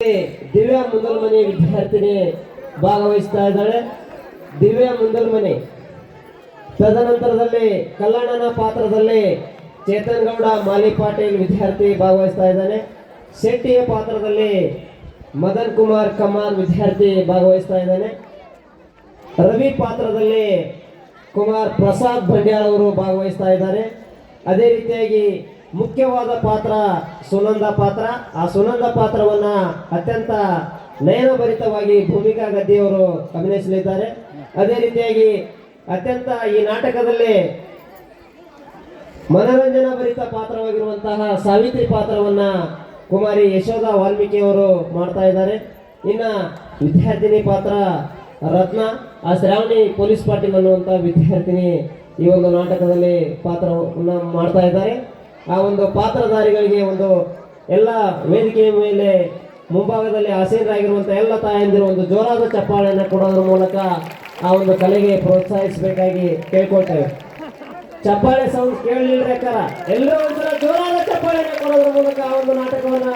ದಿವ್ಯಾ ಮುಂದಲ್ಮನೆ ವಿದ್ಯಾರ್ಥಿನಿ ಭಾಗವಹಿಸ್ತಾ ಇದ್ದಾಳೆ. ದಿವ್ಯಾ ಮುಂದಲ್ಮನೆ. ತದನಂತರದಲ್ಲಿ ಕಲ್ಲಣ್ಣನ ಪಾತ್ರದಲ್ಲಿ ಚೇತನ್ ಗೌಡ ಮಾಲಿ ಪಾಟೀಲ್ ವಿದ್ಯಾರ್ಥಿ ಭಾಗವಹಿಸ್ತಾ ಇದ್ದಾನೆ. ಶೆಟ್ಟಿಯ ಪಾತ್ರದಲ್ಲಿ ಮದನ್ ಕುಮಾರ್ ಕಮಾರ್ ವಿದ್ಯಾರ್ಥಿ ಭಾಗವಹಿಸ್ತಾ ಇದ್ದಾನೆ. ರವಿ ಪಾತ್ರದಲ್ಲಿ ಕುಮಾರ್ ಪ್ರಸಾದ್ ಬಂಡ್ಯಾಳ್ ಅವರು ಭಾಗವಹಿಸ್ತಾ ಇದ್ದಾರೆ. ಅದೇ ರೀತಿಯಾಗಿ ಮುಖ್ಯವಾದ ಪಾತ್ರ ಸುನಂದ ಪಾತ್ರ. ಆ ಸುನಂದ ಪಾತ್ರವನ್ನ ಅತ್ಯಂತ ನಯನಭರಿತವಾಗಿ ಭೂಮಿಕಾ ಗದ್ದಿಯವರು ಅಭಿನಯಿಸಲಿದ್ದಾರೆ. ಅದೇ ರೀತಿಯಾಗಿ ಅತ್ಯಂತ ಈ ನಾಟಕದಲ್ಲಿ ಮನರಂಜನಾ ಭರಿತ ಪಾತ್ರವಾಗಿರುವಂತಹ ಸಾವಿತ್ರಿ ಪಾತ್ರವನ್ನ ಕುಮಾರಿ ಯಶೋಧ ವಾಲ್ಮೀಕಿ ಅವರು ಮಾಡ್ತಾ ಇದ್ದಾರೆ. ಇನ್ನ ವಿದ್ಯಾರ್ಥಿನಿ ಪಾತ್ರ ರತ್ನ, ಆ ಶ್ರಾವಣಿ ಪೊಲೀಸ್ ಪಾಟೀಲ್ ಅನ್ನುವಂಥ ವಿದ್ಯಾರ್ಥಿನಿ ಈ ಒಂದು ನಾಟಕದಲ್ಲಿ ಪಾತ್ರವನ್ನು ಮಾಡ್ತಾ ಇದ್ದಾರೆ. ಆ ಒಂದು ಪಾತ್ರಧಾರಿಗಳಿಗೆ ಒಂದು ಎಲ್ಲ ವೇದಿಕೆಯ ಮೇಲೆ ಮುಂಭಾಗದಲ್ಲಿ ಆಸೀನರಾಗಿರುವಂಥ ಎಲ್ಲ ತಾಯಂದಿರು ಒಂದು ಜೋರಾದ ಚಪ್ಪಾಳೆಯನ್ನು ಕೊಡೋದ್ರ ಮೂಲಕ ಆ ಒಂದು ಕಲೆಗೆ ಪ್ರೋತ್ಸಾಹಿಸಬೇಕಾಗಿ ಕೇಳ್ಕೊಳ್ತೇವೆ. ಚಪ್ಪಾಳೆ ಸೌಂಡ್ ಕೇಳಲಿಲ್ಲಬೇಕಾರ ಎಲ್ಲರೂ ಒಂಥರ ಜೋರಾದ ಚಪ್ಪಾಳೆಯನ್ನು ಕೊಡೋದ್ರ ಮೂಲಕ ಆ ಒಂದು ನಾಟಕವನ್ನು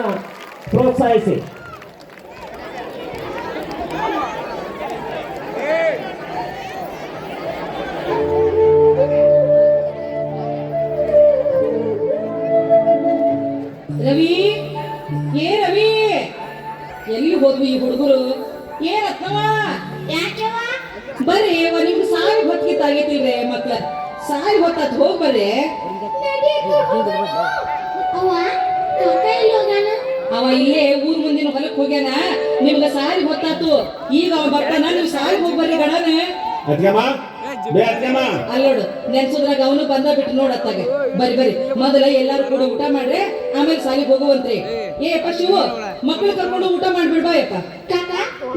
ಪ್ರೋತ್ಸಾಹಿಸಿ. ರವಿ, ಏ ರವಿ, ಎಲ್ಲಿ ಹೋದ್ವಿ ಈ ಹುಡುಗರು? ಏನತ್ತವ? ಯಾಕೆವ? ಬರ್ರಿ, ನಿಮ್ಗೆ ಸಾರಿ ಹೊತ್ತಿಗೆ ಆಗೈತಿಲ್ರಿ ಮಕ್ಳ. ಸಾರಿ ಹೊತ್ತಾತ್ ಹೋಗ್ ಬರ್ರಿ. ಅವ ಇಲ್ಲೇ ಊರ್ ಮುಂದಿನ ಹೊಲಕ್ ಹೋಗ್ಯಾನ. ನಿಮ್ಗ ಸಾರಿ ಹೊತ್ತಾತು, ಈಗ ಅವ ಬರ್ತಾನ. ನೀವ್ ಸಾರಿ ಹೋಗ್ ಬರ್ರಿ ಗಡನ. ಅಲ್ಲೋಡು ನೆನ್ಸುದ್ರಾಗ ಅವನು ಬಂದ ಬಿಟ್ಟು ನೋಡತ್ತಾಗ. ಬರಿ ಬರಿ, ಮೊದಲ ಎಲ್ಲಾರು ಕೂಡ ಊಟ ಮಾಡ್ರಿ, ಆಮೇಲೆ ಸಾಲಿಗೆ ಹೋಗುವಂತ್ರಿ. ಏಪ್ಪ ಶಿವು, ಮಕ್ಳು ಕರ್ಕೊಂಡು ಊಟ ಮಾಡ್ಬಿಡ್ಬಾ ಯಪ್ಪ.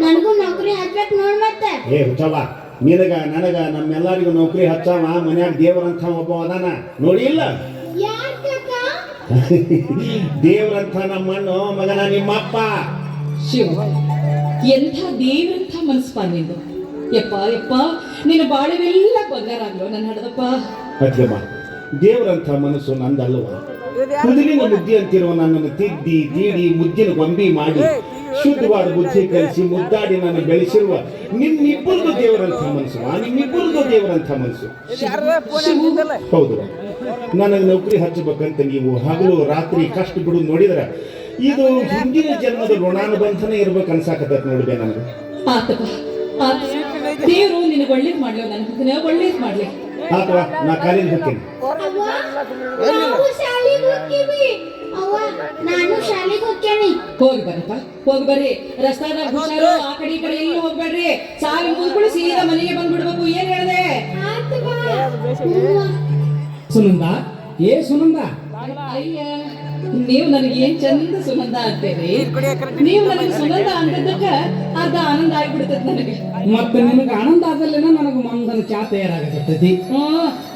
ನನಗೂ ನೌಕರಿ ಹಚ್ಬೇಕು ನೋಡ್ ಮತ್ತೆ. ಏ ಹುಚ್ಚವ್ವ, ನಿನಗ ನನಗ ನಮ್ಮೆಲ್ಲರಿಗೂ ನೌಕರಿ ಹಚ್ಚವ. ಮನ್ಯಾಗ ದೇವರಂತ ಒಬ್ಬ ಅದಾನ ನೋಡಿ ಇಲ್ಲ? ದೇವ್ರಂತ ನಮ್ಮಣ್ಣು ಮಗನ ನಿಮ್ಮಪ್ಪ. ಶಿವ, ಎಂಥ ದೇವ್ರಂಥ ಮನಸ್ಪಾ ನಿಂದು. ಯಪ್ಪ ಯಪ್ಪ, ನಿನ್ನ ಬಾಳೆವೆಲ್ಲ ಬಂಗಾರ ಆಗ್ಲೋ ನನ್ನ ಹಡದಪ್ಪ. ಅಜ್ಜಮ್ಮ, ದೇವರಂತ ಮನಸ್ಸು ನಂದಲ್ವ. ಕುದಿಲಿನ ಮುದ್ದೆ ಅಂತಿರುವ ನನ್ನನ್ನು ತಿದ್ದಿ ತೀಡಿ ಮುದ್ದಿನ ಗೊಂಬಿ ಮಾಡಿ ಶುದ್ಧವಾದ ಬುದ್ಧಿ ಕಲಿಸಿ ಮುದ್ದಾಡಿ ನಾನು ಬೆಳೆಸಿರುವ ನಿಮ್ಮಿಬ್ಬರದು ದೇವರಂತ ಮನಸ್ಸು. ನಿಮ್ಮಿಬ್ಬರದು ದೇವರಂತ ಮನಸ್ಸು. ಹೌದು, ನನಗೆ ನೌಕರಿ ಹಚ್ಚಬೇಕಂತ ನೀವು ಹಗಲು ರಾತ್ರಿ ಕಷ್ಟ ಬಿಡುದು ನೋಡಿದ್ರೆ ಇದು ಹಿಂದಿನ ಜನ್ಮದ ಋಣಾನುಬಂಧನ ಇರ್ಬೇಕು ಅನ್ಸಾಕತ್ತ ನೋಡಿದೆ ನನಗೆ. ದೇವರು ನಿನಗೆ ಒಳ್ಳೇದ್ ಮಾಡ್ಲಿ, ನನಗೆ ಒಳ್ಳೇದ್ ಮಾಡ್ಲಿ. ಅಥವಾ ನಾ ಕಾಲೇಜ್ ಹೋಗ್ತೇನೆ. ಹೋಗಿ ಬರಪ್ಪ, ಹೋಗಿ ಬರ್ರಿ. ರಸ್ತಾದಾಗ ಹುಷಾರು, ಆ ಕಡೆ ಈ ಕಡೆ ಎಲ್ಲೂ ಹೋಗ್ಬೇಡ್ರಿ. ಸಾಲಿ ಮುಗಿದ್ಬಿಡು ಸೀದಾ ಮನೆಗೆ ಬಂದ್ಬಿಡ್ಬೇಕು. ಏನ್ ಹೇಳ್ದೆ? ಸುನಂದ, ಏ ಸುನಂದ, ಅಯ್ಯ, ನೀವು ನನಗೆ ಏನ್ ಚಂದ ಸುನಂದ ಅಂತೇರಿ. ನೀವು ನನಗೆ ಸುನಂದ ಅಂದಿದ್ದಕ್ಕ ಅರ್ಧ ಆನಂದ ಆಗ್ಬಿಡ್ತದ ನನಗೆ. ಮತ್ತೆ ನಿನಗೆ ಆನಂದ ಆದಲ್ಲೇನ ನನಗೆ ಮಂದನ ಚಾ ತಯಾರಾಗತ್ತೈತಿ.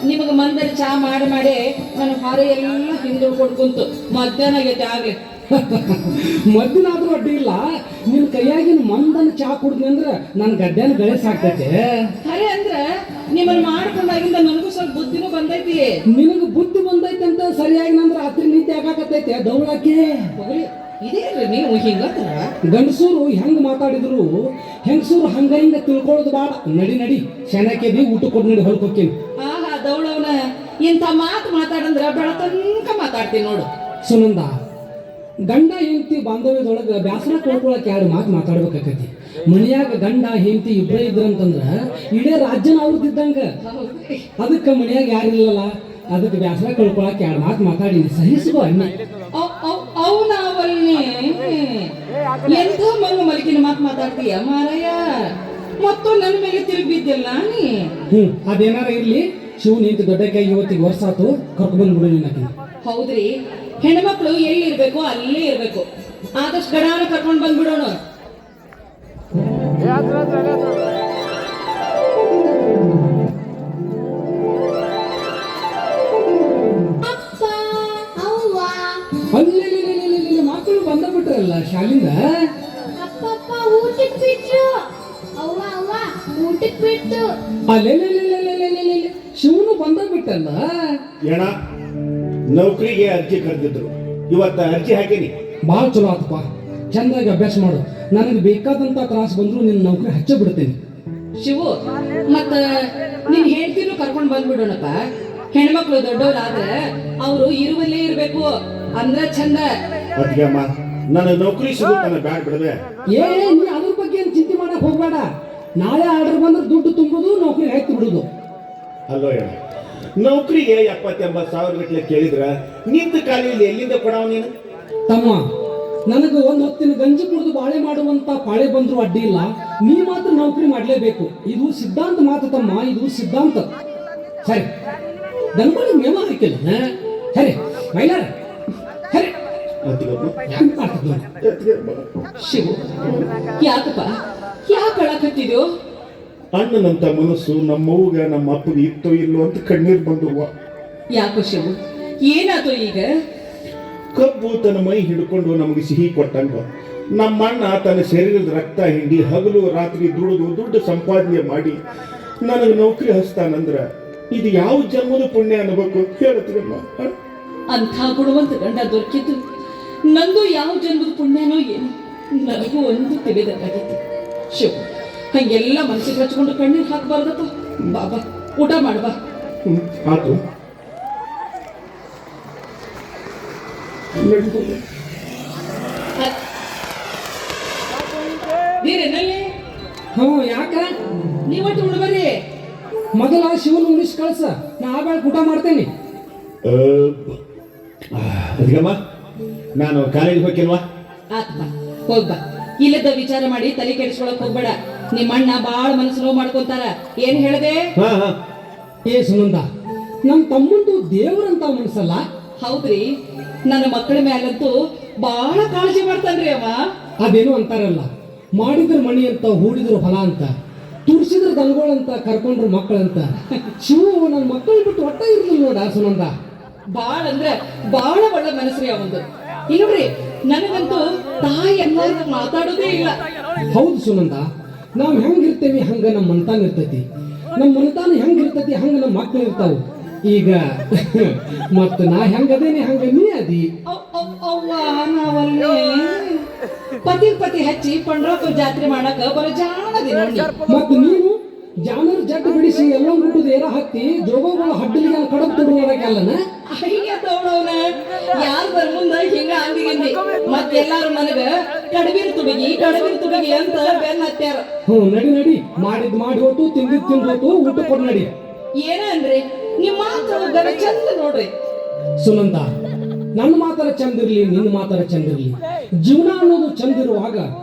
ನಿಮಗ ಮಂದನ ಚಾ ಮಾಡಿ ಮಾಡಿ ನನ್ನ ಹೊರ ಎಲ್ಲ ಹಿಂದೆ ಕೊಡ್ಕೊಂತು ಮಧ್ಯಾಹ್ನ ಆಗೈತೆ ಆಗ್ಲಿ. ಮದ್ದಿನಾದ್ರೂ ಅಡ್ಡಿ ಇಲ್ಲ, ನಿನ್ ಕೈಯಾಗಿನ ಮಂದನ ಚಾ ಕುಡ್ದಿ ಅಂದ್ರ ನನ್ ಗಡ್ಡೆನ ಗಳೇ ಸಾಕ್ತೈತೆ. ಖರೆ ಅಂದ್ರ ನಿಮ್ಮನ್ನ ಮಾಡ್ಕೊಂಡಾಗಿಂದ ನನಗೂ ಸ್ವಲ್ಪ ಬುದ್ಧಿನೂ ಬಂದೈತಿ. ನಿನಗ ಬುದ್ಧಿ ಬಂದೈತೆ ಅಂತ ಸರಿಯಾಗಿ ನಂದ್ರ ರಾತ್ರಿ ನಿದ್ದೆ ಆಗಾಕತ್ತೈತೆ ದೌಳಕ್ಕೆ. ಇದೇನ್ರಿ ನೀವು ಹಿಂಗತ್ರ? ಗಂಡಸೂರು ಹೆಂಗ್ ಮಾತಾಡಿದ್ರು ಹೆಂಗಸೂರು ಹಂಗ ಹಿಂಗ ತಿಳ್ಕೊಳ್ಳೋದು ಬಾಳ. ನಡಿ ನಡಿ, ಶನಕೆದಿ ಊಟ ಕೊಡ್ ನಡಿ ಹೊಲ್ಕೋಕೇನಿ. ಆಹಾ ದೌಳವನ ಇಂಥ ಮಾತಾಡಂದ್ರ ಬೆಳ ತನಕ ಮಾತಾಡ್ತೀನಿ ನೋಡು. ಸುನಂದ, ಗಂಡ ಹೆಂಡತಿ ಬಾಂಧವ್ಯದೊಳಗ ಬ್ಯಾಸರ ಕೊಡ್ಕೊಳಕ್ ಎರಡು ಮಾತು ಮಾತಾಡ್ಬೇಕಾಕತಿ. ಮನೆಯಾಗ ಗಂಡ ಹೆಂಡತಿ ಇಬ್ಬರೇ ಇದ್ರಂತಂದ್ರ ಇಡೇ ರಾಜ್ಯನ ಅವ್ರದ್ದಿದ್ದಂಗ. ಅದಕ್ಕೆ ಮನೆಯಾಗ ಯಾರಿಲ್ಲಲ್ಲ, ಅದಕ್ಕೆ ಬ್ಯಾಸರ ಕಳ್ಕೊಳಕ್ ಎರಡು ಮಾತು ಮಾತಾಡಿ ಸಹಿಸುವ ಅಣ್ಣೆ. ಅವನಾವಲ್ಲಿ ಎಂಥ ಮಂಗ ಮಲಿಕಿನ ಮಾತಾಡ್ತೀಯ ಮಾರಾಯ. ಮತ್ತು ನನ್ನ ಮೇಲೆ ತಿರುಗಿದ್ದಿಲ್ಲ ನೀ. ಅದೇನಾರ ಇರ್ಲಿ, ಶಿವ ನಿಂತು ದೊಡ್ಡ ಕೈ ಇವತ್ತಿಗೆ ವರ್ಷ ಆತು, ಕರ್ಕೊಂಡ್ಬಂದ್ಬಿಡು ನಿನ್ನಕಿನ. ಹೌದ್ರಿ, ಹೆಣ್ಮಕ್ಳು ಎಲ್ಲಿ ಇರ್ಬೇಕು ಅಲ್ಲೇ ಇರ್ಬೇಕು. ಆದಷ್ಟು ಗಡಾನ ಕರ್ಕೊಂಡ್ ಬಂದ್ಬಿಡೋಣ. ಅಲ್ಲಿ ಮಕ್ಕಳು ಬಂದ ಬಿಟ್ರಲ್ಲ ಶಾಲಿಂದ. ಅಲ್ಲೇ ಶಿವನು ಬಂದ ಬಿಟ್ಟಲ್ಲ. ನೌಕರಿಗೆ ಅರ್ಜಿ ಕರೆದಿದ್ರು, ಇವತ್ತ ಅರ್ಜಿ ಹಾಕೀನಿ. ಭಾಳ ಚಲೋ ಆತಪ್ಪ. ಚಂದಾಗಿ ಅಭ್ಯಾಸ ಮಾಡು. ನನಗೆ ಬೇಕಾದಂತ ತ್ರಾಸ ಬಂದ್ರು ನಿನ್ನ ನೌಕರಿ ಹಚ್ಚ ಬಿಡ್ತೇನೆ. ಶಿವು, ಮತ್ತ ನಿನ್ ಹೆಂಡತಿನೂ ಕರ್ಕೊಂಡ್ ಬಂದ್ಬಿಡೋಣಪ್ಪ. ಹೆಣ್ಮಕ್ಳು ದೊಡ್ಡವರಾದ್ರೆ ಅವರು ಇರುವಲ್ಲೇ ಇರ್ಬೇಕು ಅಂದ್ರ ಚಂದ. ಅದ್ಗಮ್ಮ ನನ್ನ ನೌಕರಿ ಸಿಗುತ್ತಾನ ಬ್ಯಾಡ್ ಬಿಡವೆ. ಏ ನೀ ಅದ್ರ ಬಗ್ಗೆ ಏನು ಚಿಂತೆ ಮಾಡಕ್ ಹೋಗ್ಬೇಡ. ನಾಳೆ ಆರ್ಡರ್ ಬಂದ್ರೆ ದುಡ್ಡು ತುಂಬುದು, ನೌಕರಿ ಹಾಕಿ ಬಿಡುದು. ಅಲ್ಲೋ ಹೇಳ, ನೌಕರಿಗೆ 70-80 ಸಾವಿರ ಗಟ್ಟಲೆ ಕೇಳಿದ್ರ ನಿಂತ ಕಾಲಿಯಲ್ಲಿ ಎಲ್ಲಿಂದ ಕೊಡವ ನೀನು? ತಮ್ಮ, ನನಗೆ ಒಂದು ಹೊತ್ತಿನ ಗಂಜಿ ಕುಡಿದು ಬಾಳೆ ಮಾಡುವಂತ ಪಾಳೆ ಬಂದ್ರು ಅಡ್ಡಿ ಇಲ್ಲ. ನೀ ಮಾತ್ರ ನೌಕರಿ ಮಾಡ್ಲೇಬೇಕು. ಇದು ಸಿದ್ಧಾಂತ ಮಾತು ತಮ್ಮ, ಇದು ಸಿದ್ಧಾಂತ. ಸರಿ, ದನ್ಬಳಿ ಮೇಮ ಹಾಕಿಲ್ಲ. ಸರಿ ಮೈಲಾರ, ಸರಿ ಹೆಂಗ್ ಮಾಡ್ತಿದ್ ನೋಡಿ. ಶಿವು, ಯಾಕಪ್ಪ ಯಾಕೆ ಅಳಕತ್ತಿದ್ಯೋ? ಅಣ್ಣನಂತ ಮನಸ್ಸು ನಮ್ಮವ್ಗ ನಮ್ಮ ಅಪ್ಪಗೆ ಇತ್ತೋ ಇಲ್ಲೋ ಅಂತ ಕಣ್ಣೀರ್ ಬಂದವ. ಯಾಕೋ ಶಿವು, ಏನಾಯ್ತು ಈಗ? ಕಬ್ಬು ತನ್ನ ಮೈ ಹಿಡ್ಕೊಂಡು ನಮಗೆ ಸಿಹಿ ಕೊಟ್ಟಂಗ ನಮ್ಮ ಅಣ್ಣ ತನ್ನ ಶರೀರದ ರಕ್ತ ಹಿಂಡಿ ಹಗಲು ರಾತ್ರಿ ದುಡಿದು ದುಡ್ಡು ಸಂಪಾದನೆ ಮಾಡಿ ನನಗೆ ನೌಕರಿ ಹಚ್ತಾನಂದ್ರ ಇದು ಯಾವ ಜನ್ಮದ ಪುಣ್ಯ ಅನ್ಬೇಕು ಹೇಳ್ತೀರಮ್ಮ? ಅಂಥ ಗುಣವಂತ ಗಂಡ ದೊರಕಿದ್ದು ನಂದು ಯಾವ ಜನ್ಮದ ಪುಣ್ಯನೋ ಏನು ನನಗೂ ಒಂದು ತಿಳಿದಾಗಿತ್ತು. ಶಿವ, ಹಂಗೆಲ್ಲ ಮನಸ್ಸಿಗೆ ಹಚ್ಕೊಂಡು ಕಣ್ಣೀರು ಹಾಕಬಾರ್ದಪ್ಪ. ಬಾಬಾ ಊಟ ಮಾಡ್ಬಾ. ಆತು ನೀರೇನಲ್ಲಿ ಹ್ಞೂ, ಯಾಕ ನೀವಟ್ಟು ಉಣ್ಬರ್ರಿ. ಮೊದಲ ಶಿವನ್ ಉಳಿಸಿ ಕಳ್ಸ, ನಾ ಆಗ ಊಟ ಮಾಡ್ತೇನೆ. ಅದ್ಗಮ್ಮ ನಾನು ಕಾಲೇಜ್ ಹೋಗಿಲ್ವಾ? ಆತ್ಮ ಹೋಗ್ಬಾ. ಇಲ್ಲದ ವಿಚಾರ ಮಾಡಿ ತಲೆ ಕೆಡಿಸ್ಕೊಳಕ್ ಹೋಗ್ಬೇಡ. ನಿಮ್ಮ ಅಣ್ಣ ಬಾಳ ಮನಸ್ಸು ನೋವು ಮಾಡ್ಕೊಂತಾರ. ಏನ್ ಹೇಳ್ದೆ? ಹಾ ಹಾ ಏ ಸುನಂದ, ನಮ್ಮ ತಮ್ಮಂದು ದೇವರಂತ ಮನಸ್ಸಲ್ಲ. ಹೌದ್ರಿ, ನನ್ನ ಮಕ್ಕಳ ಮ್ಯಾಲಂತೂ ಬಾಳ ಕಾಳಜಿ ಮಾಡ್ತಾನ್ರಿ ಅವ. ಅದೇನು ಅಂತಾರಲ್ಲ, ಮಾಡಿದ್ರ ಮಣಿ ಅಂತ, ಹೂಡಿದ್ರ ಹೊಲ ಅಂತ, ತುರ್ಸಿದ್ರ ದನಗಳಂತ, ಕರ್ಕೊಂಡ್ರ ಮಕ್ಕಳಂತ. ಶಿವು ನನ್ನ ಮಕ್ಕಳು ಬಿಟ್ಟು ಒಟ್ಟ ಇರ್ಲಿಲ್ಲ ನೋಡ ಸುನಂದ. ಬಾಳ ಅಂದ್ರೆ ಬಾಳ ಒಳ್ಳೆ ಮನಸ್ಸ್ರಿ ಅವಂದು. ಇಲ್ರಿ, ನನಗಂತೂ ತಾಯಿ ಎಲ್ಲ ಮಾತಾಡೋದೇ ಇಲ್ಲ. ಹೌದು ಸುನಂದ, ನಾವು ಹೆಂಗಿರ್ತೇವಿ ಹಂಗ ನಮ್ಮ ಮನತಾನ ಇರ್ತೈತಿ. ನಮ್ಮ ಮನತಾನ ಹೆಂಗಿರ್ತೈತಿ ಹಂಗ ನಮ್ಮ ಮಕ್ಕಳು ಇರ್ತಾವ. ಈಗ ಮತ್ತ ನಾ ಹೆಂಗದೇನಿ ಹಂಗ ನೀ ಅದಿ. ಅವ್ವ, ನಾವಲ್ಲಿ ಪತಿ ಹಚ್ಚಿ ಪಂಡ್ರಾಪುರ ಜಾತ್ರೆ ಮಾಡಕ ಬರೋ ಜಾಣದಿ ನೋಡಿ. ಮತ್ತ ನೀನು ಜಾನರ್ ಜಟ್ ಬಿಡಿಸಿ ಎಲ್ಲ ಮುಟ್ಟುದು ಏರ ಹತ್ತಿ ಜೋಗಗಳ ಹಡ್ಡಲಿಗೆ ಕಡಬ್ ತೊಡುವರಾಗಲ್ಲನ. ಅಯ್ಯ ತೋಳವನ, ಯಾರು ಬರ್ ಮುಂದ ಹಿಂಗ ಅಂದಿಗಿಂದಿ ಮತ್ತೆಲ್ಲಾರು ನನಗ ಕಡಬಿರ್ ತುಡುಗಿ ಅಂತ ಬೆನ್ನ ಹತ್ಯಾರ. ನಡಿ ನಡಿ, ಮಾಡಿದ್ ಮಾಡಿ ಹೋತು, ತಿಂದಿದ್ ತಿಂದೋತು, ಊಟ ಕೊಡ್ ನಡಿ. ಏನ ಅಂದ್ರಿ? ನಿಮ್ ಮಾತು ಗನ ಚಂದ ನೋಡ್ರಿ. ಸುನಂದ, ನನ್ನ ಮಾತಾರ ಚಂದ ಇರ್ಲಿ, ನಿನ್ನ ಮಾತಾರ ಚಂದ ಇರ್ಲಿ. ಜೀವನ ಅನ್ನೋದು ಚಂದ ಇರುವಾಗ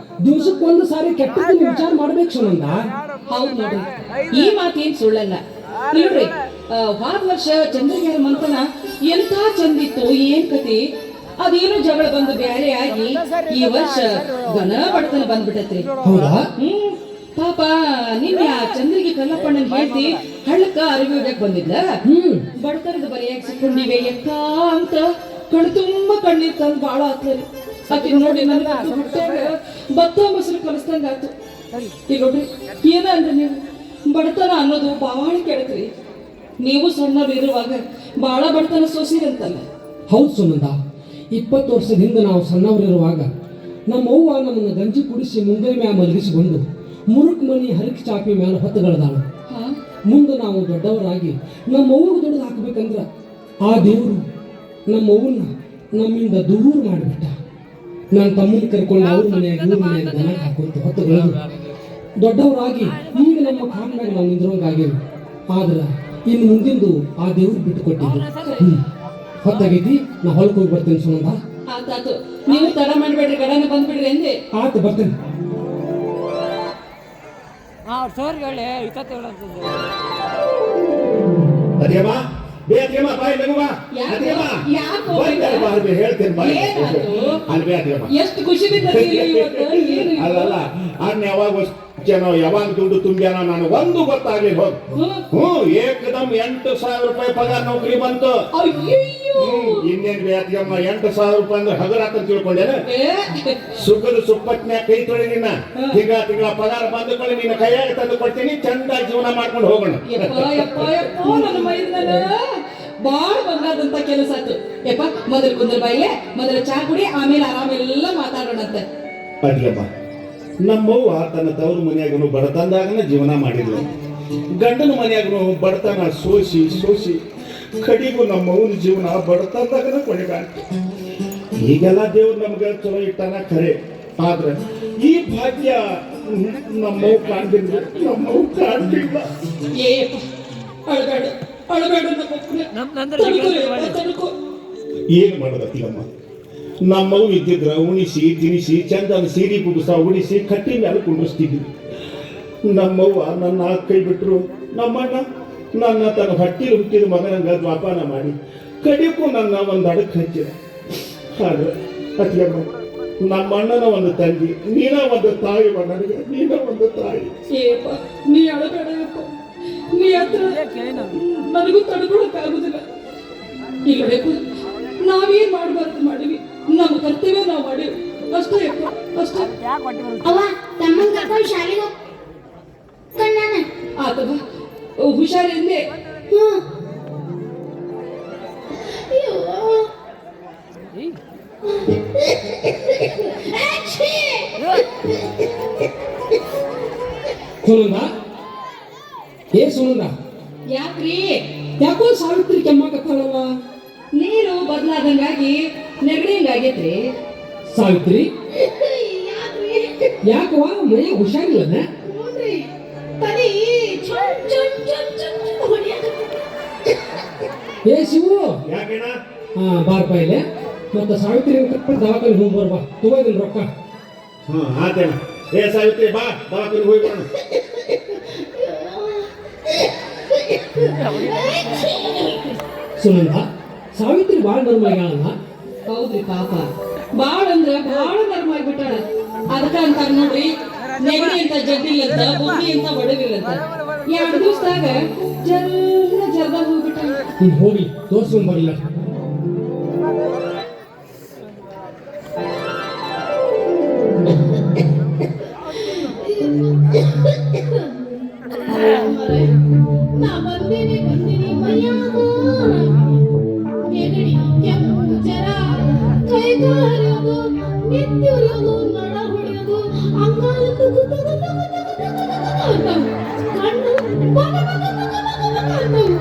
ದಿವ್ಸಕ್ಕೊಂದು ಸಾರಿ ಕೆಟ್ಟದನ್ನ ವಿಚಾರ ಮಾಡ್ಬೇಕು ಸುನಂದ. ಹೌದ್ ನೋಡ್ರಿ, ಈ ಮಾತೇನ್ ಸುಳ್ಳಲ್ಲ. ನೋಡ್ರಿ, ಹೋದ ವರ್ಷ ಚಂದ್ರಗ್ಯಾರ ಮಂತನ ಎಂತ ಚಂದಿತ್ತು, ಏನ್ ಕತಿ. ಅದೇನೋ ಜಗಳ ಬಂದು ಬ್ಯಾರೆ ಆಗಿ ಈ ವರ್ಷ ಘನ ಬಡತನ ಬಂದ್ಬಿಟ್ಟತ್ರಿ. ಹೌದಾ? ಪಾಪ ನಿನ್ನೆ ಆ ಚಂದ್ರಿಗೆ ಕಲ್ಲಪ್ಪಣ್ಣನ್ ಹೇಳ್ತಿ ಹಳ್ಳಕ್ಕ ಅರಿವಿ ಹೋಗಕ್ ಬಂದಿದ್ಲ. ಬಡತನದ ಬರೆಯಾಗಿ ಸಿಕ್ಕೊಂಡಿವೆ ಎಕ್ಕ ಅಂತ ಕಣ್ ತುಂಬ ಕಣ್ಣೀರ್ ತಂದು ಬಾಳ ಆತ್ಲರಿ. ಆಕೆ ನೋಡಿ ನನ್ನ ಹೊಟ್ಟೆಗ ಭತ್ತ ಮೊಸರು ಕಲಿಸ್ದಂಗ ಆಯ್ತು. ಈಗ ನೋಡ್ರಿ, ಏನ ಅಂದ್ರೆ ನೀವು ಬಡತನ ಅನ್ನೋದು ಬಾಳ ಕೆಡಕ್ರಿ. ನೀವು ಸಣ್ಣರು ಇರುವಾಗ ಬಾಳ ಬಡತನ ಸೋಸಿರಂತಲ್ಲ. ಹೌದು ಸುನಂದ, 20 ವರ್ಷದ ಹಿಂದೆ ನಾವು ಸಣ್ಣವರಿರುವಾಗ ನಮ್ಮ ಅವ್ವ ನಮ್ಮನ್ನು ಗಂಜಿ ಕುಡಿಸಿ ಮುಂಗೈ ಮ್ಯಾಲ ಮಲಗಿಸಿಕೊಂಡು ಮುರುಕ್ ಮನಿ ಹರಕ್ ಚಾಪಿ ಮ್ಯಾಲ ಹೊತ್ತಗಳದಾಳು. ಮುಂದೆ ನಾವು ದೊಡ್ಡವರಾಗಿ ನಮ್ಮ ಅವ್ವಗೆ ದುಡ್ದು ಹಾಕ್ಬೇಕಂದ್ರ ಆ ದೇವರು ನಮ್ಮ ಅವ್ವನ್ನ ನಮ್ಮಿಂದ ದೂರ ಮಾಡಿಬಿಟ್ಟ. ನನ್ನ ತಮ್ಮನ ಕರ್ಕೊಂಡು ಅವ್ರ ಮನೆಯಾಗ ಇವ್ರ ಮನೆಯಾಗ ದನ ಹಾಕುವಂತ ಹೊತ್ತುಗಳದು ದೊಡ್ಡವರಾಗಿ ಈಗ ನಮ್ಮ ಕಾಮ್ಯಾಗ ನಾವು ನಿಂದ್ರಂಗಾಗೇವು. ಆದ್ರ ಇನ್ನು ಮುಂದಿಂದು ಆ ದೇವ್ರು ಬಿಟ್ಟು ಕೊಟ್ಟಿದ್ದು. ಹೊತ್ತಾಗೈತಿ, ನಾ ಹೊಲಕ್ಕೆ ಹೋಗಿ ಬರ್ತೇನೆ ಸುನಂದ. ಆತಾತು, ನೀವು ತಡ ಮಾಡ್ಬೇಡ್ರಿ, ಗಡನ ಬಂದ್ಬಿಡ್ರಿ ಅಂದೆ. ಆತು, ಬರ್ತೇನೆ. ಅದೇಮ್ಮ ಬೇಕೇಮ್ಮ ಬಾಯ್ ಲಗುವ. ಅದೇಮ್ಮ ಯಾಕೋ ಬಂದಲ್ಲ ಬಾರ್ಬಿ ಹೇಳ್ತೇನೆ ಬಾಯ್. ಏನಾಯ್ತು? ಅಲ್ವೇ ಅದೇಮ್ಮ ಎಷ್ಟು ಖುಷಿದಿಂದ ಇವತ್ತು ಏನು ಅಲ್ಲಲ್ಲ ಅಣ್ಣ ಯಾವಾಗ ದುಡ್ಡು ತುಂಬ್ಯಾನೋ ನಾನು ಒಂದು ಗೊತ್ತಾಗ್ಲಿಲ್ಲ. ಹೋಗ್ ಏಕದಮ್ 8,000 ರೂಪಾಯಿ ಪಗಾರ ನೌಕರಿ ಬಂತು. ಅಯ್ಯಯ್ಯೋ, ಇನ್ನೇನ್ ಬೇಕಮ್ಮ 8,000 ರೂಪಾಯಿ ಅಂದ್ರೆ ಹಗರಾತ ತಿಳ್ಕೊಂಡೇನ? ಸುಖದ ಸುಪ್ಪತ್ನ್ಯಾಗ ಕೈ ತೊಳೆದಿನ ತಿಂಗಳ ಪಗಾರ ಬಂದುಕೊಳ್ಳಿ ನಿನ್ನ ಕೈಯಾಗ ತಂದು ಕೊಡ್ತೀನಿ, ಚಂದ ಜೀವನ ಮಾಡ್ಕೊಂಡು ಹೋಗೋಣ. ನನ್ನ ಮೈದನ ಬಾಳ ಬಂಗಾದಂತ ಕೆಲಸ ಆಯ್ತು. ಯಪ್ಪ, ಮೊದಲು ಕುಂದ್ರ ಬಾಯಿಲೆ, ಮೊದಲು ಚಾ ಕುಡಿ, ಆಮೇಲೆ ಆರಾಮೆಲ್ಲ ಮಾತಾಡೋಣಂತೆ. ಅಡಿಯಮ್ಮ ನಮ್ಮವ್ವ ತನ್ನ ತವರು ಮನೆಯಾಗನು ಬಡತನದಾಗನ ಜೀವನ ಮಾಡಿದ್ಲು. ಗಂಡನ ಮನೆಯಾಗನು ಬಡತನ ಸೋಸಿ ಸೋಸಿ ಕಡಿಗೂ ನಮ್ಮವ್ವನ ಜೀವನ ಬಡತನದಾಗನ ಕೊನೆಗಾಗ್ತು. ಈಗೆಲ್ಲ ದೇವ್ರು ನಮ್ಗೆ ಚಲೋ ಇಟ್ಟಾನ ಖರೆ, ಆದ್ರೆ ಈ ಭಾಗ್ಯ ನಮ್ಮವ್ ಕಾಣ್ದಿಲ್ಲ, ನಮ್ಮವ್ ಕಾಣ್ತಿಲ್ಲ. ಅಳಬೇಡ ಅಳಬೇಡ ತಡ್ಕೋ. ಏನು ಮಾಡೋದತ್ತಿಲ್ಲಮ್ಮ, ನಮ್ಮವು ಇದ್ದಿದ್ರ ಉಣಿಸಿ ತಿನಿಸಿ ಚಂದನ ಸೀರೆ ಕುಡಿಸ ಉಡಿಸಿ ಕಟ್ಟಿ ಮೇಲೆ ಕುಂಡಿಸ್ತಿದ್ವಿ. ನಮ್ಮವ್ವ ನನ್ನ ಕೈ ಬಿಟ್ರು, ನಮ್ಮಣ್ಣ ನನ್ನ ತನ್ನ ಹೊಟ್ಟಿಲಿ ಹುಟ್ಟಿದ ಮಗನಂಗ ದ್ವಾಪಾನ ಮಾಡಿ ಕಡಿಗೂ ನನ್ನ ಒಂದು ಅಡಕ್ಕೆ ಹಚ್ಚಿದ. ಆದ್ರೆ ಅತ್ತಿಯಮ್ಮ, ನಮ್ಮಣ್ಣನ ಒಂದು ತಂಗಿ, ನೀನ ಒಂದು ತಾಯಿ, ನನಗೆ ನೀನ ಒಂದು ತಾಯಿ. ನೀ ಅಳಬೇಡ, ನೀ ಹತ್ರ ನನಗೂ ತಡ್ಕೊಳಕ್ಕಾಗುದಿಲ್ಲ. ಈಗ ಬೇಕು ನಾವೇನ್ ಮಾಡಬಾರ್ದು ಮಾಡಿವಿ, ನಮ್ಮ ಕರ್ತವ್ಯ ನಾವು ಮಾಡಿವಿ ಅಷ್ಟೇ ಅಷ್ಟೇ. ಅವ್ವ ತಮ್ಮನ್ ಕರ್ಕೊಂಡು ಶಾಲೆಗೆ ಹೋಗ್ಕೊಂಡಾನ. ಆತವ ಹುಷಾರಿಂದೆ. ಸುನಂದ, ಏ ಸುನಂದ, ಯಾಕ್ರಿ? ಯಾಕೋ ಸಾವಿತ್ರಿ ಕೆಮ್ಮಕತ್ತಾಳಲ್ಲ? ನೀರು ಬದಲಾದಂಗಾಗಿ ನೆಗಡಿ ಹಿಂಗಾಗೈತ್ರಿ. ಸಾವಿತ್ರಿ, ಯಾಕವ ಮನೆ ಹುಷಾರಿಲ್ಲ? ಏ ಶಿವು, ಯಾಕೇನ? ಬಾರಪ್ಪ ಇಲ್ಲಿ. ಮತ್ತೆ ಸಾವಿತ್ರಿ ಕರ್ಕೊಂಡು ದವಾಖಾನೆ ಹೋಗಿ ಬರ್ಬಾ, ತಗೋದಿಲ್ಲ ರೊಕ್ಕ. ಆತೇನ. ಏ ಸಾವಿತ್ರಿ, ಬಾ ದವಾಖಾನೆ ಹೋಗಿ ಬರೋಣ. ಸುನಂದ, ಸಾವಿತ್ರಿ ಬಾಳ ನರ್ಮಾಗ್ಯಾಳಲ್ಲ? ಹೌದ್ರಿ ಪಾಪ, ಬಾಳ ಅಂದ್ರ ಬಾಳ ನರ್ಮ ಆಗ್ಬಿಟ್ಟಾಳ. ಅದಕ್ಕ ಅಂತಾರ ನೋಡ್ರಿ, ನೆಗಡಿ ಅಂತ ಜಡ್ಡಿಲ್ಲಂತ, ಬುದ್ಧಿ ಅಂತ ಬಡವಿಲ್ಲಂತ. 2 ದಿವಸದಾಗ ಜರ್ದಾಗ ಹೋಗ್ಬಿಟ್ಟಾಳ. ನೀನ್ ಹೋಗಿ ತೋರ್ಸ್ಕೊಂಡ್ ಬರಲಿಲ್ಲ. ನಾ ಬಂದೇನೆ ಮೈಯಾಗ ನೆಗಡಿ, ಕೆಮ್ಮು, ಜ್ವರ, ಕೈ ಕಾಲು ಹರಿಯೋದು, ನಿತ್ಯ ಉರಿಯೋದು, ನಡ ಹೊಡೆಯೋದು, ಅಂಗಾಲ ತುಗು ತುಗು ತುಗು ತುಗು ತುಗು ಅಂತಾವು. ಕಣ್ಣು ಬಗ ಬಗ ಬಗ ಬಗ ಬಗ ಅಂತಾವು.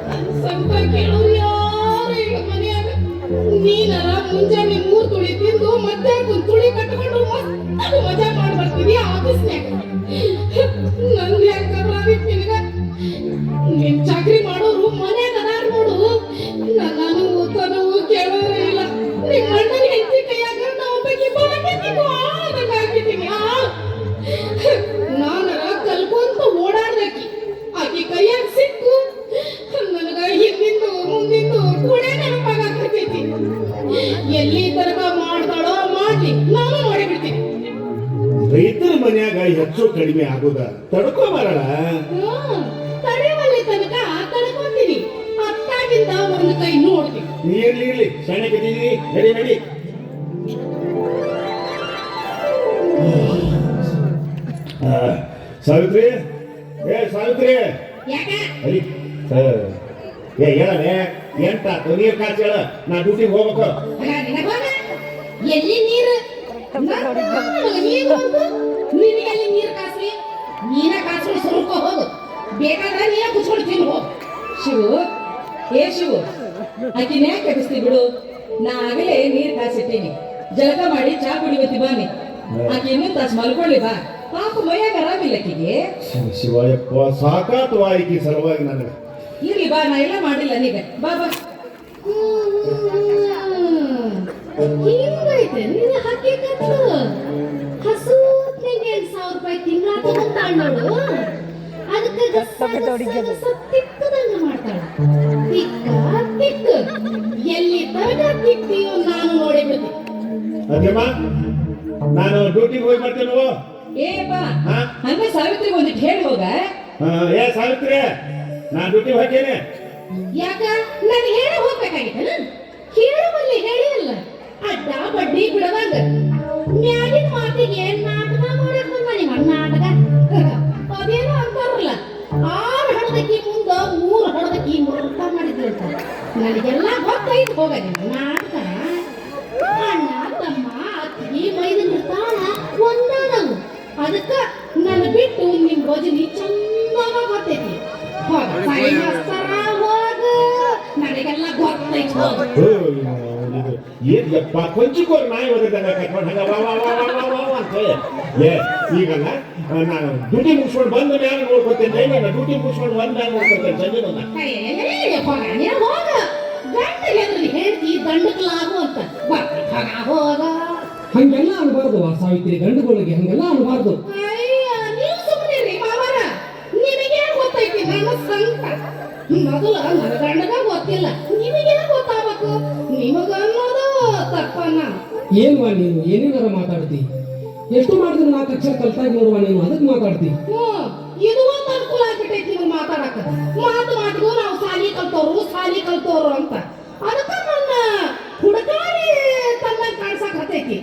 ನನ್ ಸಂಕ ಕೇಳೋರು ಯಾರು ಇಲ್ಲ ಮನ್ಯಾಗ. ನೀನರ ಮುಂಜಾನೆ 3 ತುಳಿ ತಿಂದು ಮಧ್ಯಾಹ್ನ ತುಳಿ ಕಟ್ಕೊಂಡು ಮಸ್ತ್ ಮಜಾ ಮಾಡಿ ಬರ್ತೀವಿ ಆಫೀಸ್ನ್ಯಾಗ. ನಂದು ಯಾಕೆ ಕರ್ರಾಗಿತ್ತು ನಿನಗ? ನೀನ್ ಚಾಕ್ರಿ ಮಾಡೋರು ಮನ್ಯಾಗ ಅದಾರ ನೋಡು, ನಾನು ಓದ್ತಾನವು ಕೇಳೋರೇ ಇಲ್ಲ. ನಿಮ್ಮ ಅಣ್ಣನ ಹೆಂಡತಿ ಕೈಯಾಗ ನಾವು ಒಬ್ಬಾಕಿ ಬಾಕಿದ್ದೀವಿ, ಆದಂಗ ಆಗ್ಬಿಟ್ಟಿನಿ. ನಾನರ ಕಲ್ಕೊಂತ ಓಡಾಡ್ದಕ್ಕಿ, ಆಕಿ ಕೈಯಾಗ ಸಿಕ್ಕು ನನಗ ಹಿಂದಿಂದು ಮುಂದಿಂದು ಕೂಡ ನೆನಪಾಗತೈತಿ. ಎಲ್ಲಿ ತನಕ ಮಾಡ್ತಾಳೋ ಮಾಡ್ಲಿ, ನಾನು ಮಾಡಿಬಿಡ್ತೀನಿ. ರೈತರ ಮನ್ಯಾಗ ಹೆಚ್ಚು ಕಡಿಮೆ ಆಗುದ ತಡ್ಕೋ ಬರಳ. ತಡೆವಲ್ಲಿ ತನಕ ತಡ್ಕೊಂತೀನಿ, ಅತ್ತಾಗಿಂದ ಒಂದು ಕೈ ನೋಡ್ತೀನಿ. ಇರ್ಲಿ ಸಣ್ಣಗಿದ್ದೀವಿ, ನಡಿ ನಡಿ. ಸಾವಿತ್ರಿ, ಏ ಸಾವಿತ್ರಿ, ಅರಿ ಏ ಹೇಳನೆ, ಎಂಟಾತು ನೀರ್ ಕಾಚಿ ಹೇಳ, ನಾ ಡ್ಯೂಟಿಗೆ ಹೋಗ್ಬೇಕು. ಎಲ್ಲಿ ನೀರು? ನಿನಗೆಲ್ಲಿ ನೀರು ಕಾಸ್ರಿ? ನೀನ ಕಾಸ್ಕೊಂಡು ಸುರುಕೋ ಹೋಗು, ಬೇಕಾದ್ರೆ ನೀನ ಕುಚ್ಕೊಂಡು ತಿನ್ನು ಹೋಗು. ಶಿವು, ಏ ಶಿವು, ಆಕಿನ ಯಾಕೆ ಕೆಡಿಸ್ತಿ ಬಿಡು. ನಾ ಆಗಲೇ ನೀರ್ ಕಾಸಿಟ್ಟೀನಿ, ಜಳಕ ಮಾಡಿ ಚಾ ಕುಡಿವತ್ತಿ ಬಾನಿ. ಆಕೆ ಇನ್ನೊಂದು ತಾಸು ಮಲ್ಕೊಳ್ಳಿ ಬಾ, ಪಾಪ ಮೈಯಾಗ ಆರಾಮಿಲ್ಲ ಆಕಿಗೆ. ಶಿವಯಪ್ಪ, ಸಾಕಾತು ಆಯ್ಕೆ ಸಲುವಾಗಿ ನನಗೆ. ಇರ್ಲಿ ಬಾ, ನಾ ಎಲ್ಲ ಮಾಡಿಲ್ಲ ನೀಗ, ಬಾ ಬಾ. ಹಿಂಗೈತೆ ನಿನ್ನ ಹಕ್ಕಿಕತ್ತು. ಹಸು ನಿಂಗೆ 1000 ರೂಪಾಯಿ ತಿಂಗಳ ತಗೊಂತಾಳ ನೋಡು, ಅದಕ್ಕೆ ತಿಕ್ಕದಂಗ ಮಾಡ್ತಾಳ. ತಿಕ್ಕ ಎಲ್ಲಿ ತನಕ ತಿಕ್ತೀಯೋ ನಾನು ನೋಡಿ ಬಿಡ್ತೀನಿ. ಅದೇಮ್ಮ, ನಾನು ಡ್ಯೂಟಿಗೆ ಹೋಗಿ ಮಾಡ್ತೇನೆ. ಏಪ್ಪ ಹಂಗ ಸಾವಿತ್ರಿಗೆ ಒಂದಿಟ್ಟು ಹೇಳಿ ಹೋಗ. ಏ ಸಾವಿತ್ರಿ, ನಾ ಡ್ಯೂಟಿಗೆ ಹೋಗ್ತೇನೆ. ಯಾಕ ನಾನು ಹೇಳಿ ಹೋಗ್ಬೇಕಾಗಿತ್ತ? ಹೇಳುವಲ್ಲಿ ಹೇಳಿಲ್ಲ, ಅಡ್ಡ ಬಡ್ಡಿ ಬಿಡವಾಗ ಮ್ಯಾಗಿನ ಮಾತಿಗೆ ನಾಟಕ ಮಾಡಕ್ ಬಂದ ನಿಮ್ಮ ನಾಟಕ. ಅದೇನೋ ಅಂತಾರಲ್ಲ, 6 ಹಡದಕ್ಕಿ ಮುಂದ 3 ಹಡದಕ್ಕಿ ಮೃತ ಮಾಡಿದ್ವಿ ಅಂತ. ನನಗೆಲ್ಲ ಗೊತ್ತೈದು ಹೋಗ ನಿಮ್ಮ ನಾಟಕ. ಅಣ್ಣ ತಮ್ಮ ಅತ್ತಿಗೆ ಮೈದ ನಿರ್ತಾನ ಅದಕ್ಕ ನನ್ನ ಬಿಟ್ಟು ನಿಮ್ ಭೋಜನಿ ಚಂದಾಗ ಗೊತ್ತೈತಿ ಹೋಗ ಸಾಯಿ ಮಾಸ್ತರ ಹೋಗ ನನಗೆಲ್ಲ ಗೊತ್ತೈತಿ ಹೋಗ ಏನ್ ಯಪ್ಪ ಕೊಂಚಿಕೋರ್ ನಾಯಿ ಒದದಂಗ ಕಟ್ಕೊಂಡು ಹಂಗ ವಾ ವಾ ವಾ ವಾ ವಾ ವಾ ಅಂತ ಏ ಈಗಲ್ಲ ನಾನು ಡ್ಯೂಟಿ ಮುಗಿಸ್ಕೊಂಡು ಬಂದ ಮ್ಯಾಲ ನೋಡ್ಕೊತೇನೆ ನಾನು ಡ್ಯೂಟಿ ಮುಗಿಸ್ಕೊಂಡು ಬಂದ ಮ್ಯಾಲ ನೋಡ್ಕೊತೇನೆ ಸಂಜೆ ಬಂದ ಹೋಗ ನೀನು ಹೋಗ ಗಂಟೆಗೆ ಅದ್ರಲ್ಲಿ ಹೇಳ್ತಿ ದಂಡಕ್ಲಾಗು ಅಂತ ಹೋಗ ಹಂಗೆಲ್ಲ ಅನ್ಬಾರ್ದು ಸಾವಿತ್ರಿ, ಗಂಡುಗಳಿಗೆ ಹಂಗೆಲ್ಲ ಅನ್ಬಾರ್ದು. ಅಯ್ಯ ನೀವು ಸುಮ್ಮನಿರಿ ಮಾವರ, ನಿಮಗೇನು ಗೊತ್ತೈತಿ ನನ್ನ ಸಂಕಟ. ಮೊದಲ ನನ್ನ ಗಂಡಗ ಗೊತ್ತಿಲ್ಲ, ನಿಮಗೇನು ಗೊತ್ತಾಗಬೇಕು? ನಿಮಗ ಅನ್ನೋದು ತಪ್ಪನ್ನ. ಏನ್ವಾ ನೀನು ಏನೇನಾರ ಮಾತಾಡ್ತಿ? ಎಷ್ಟು ಮಾಡಿದ್ರು 4 ಅಕ್ಷರ ಕಲ್ತಾಗಿ ನೋಡುವ ನೀನು, ಅದಕ್ಕೆ ಮಾತಾಡ್ತಿ. ಇದು ಒಂದು ಅನುಕೂಲ ಆಗ್ಬಿಟ್ಟೈತಿ ನೀವು ಮಾತಾಡಕ. ಮಾತಿಗೂ ನಾವು ಸಾಲಿ ಕಲ್ತೋರು ಅಂತ ಅದಕ್ಕ ನನ್ನ ಹುಡುಗಾರಿ ತನ್ನ ಕಾಣ್ಸಕ್ ಹತ್ತೈತಿ.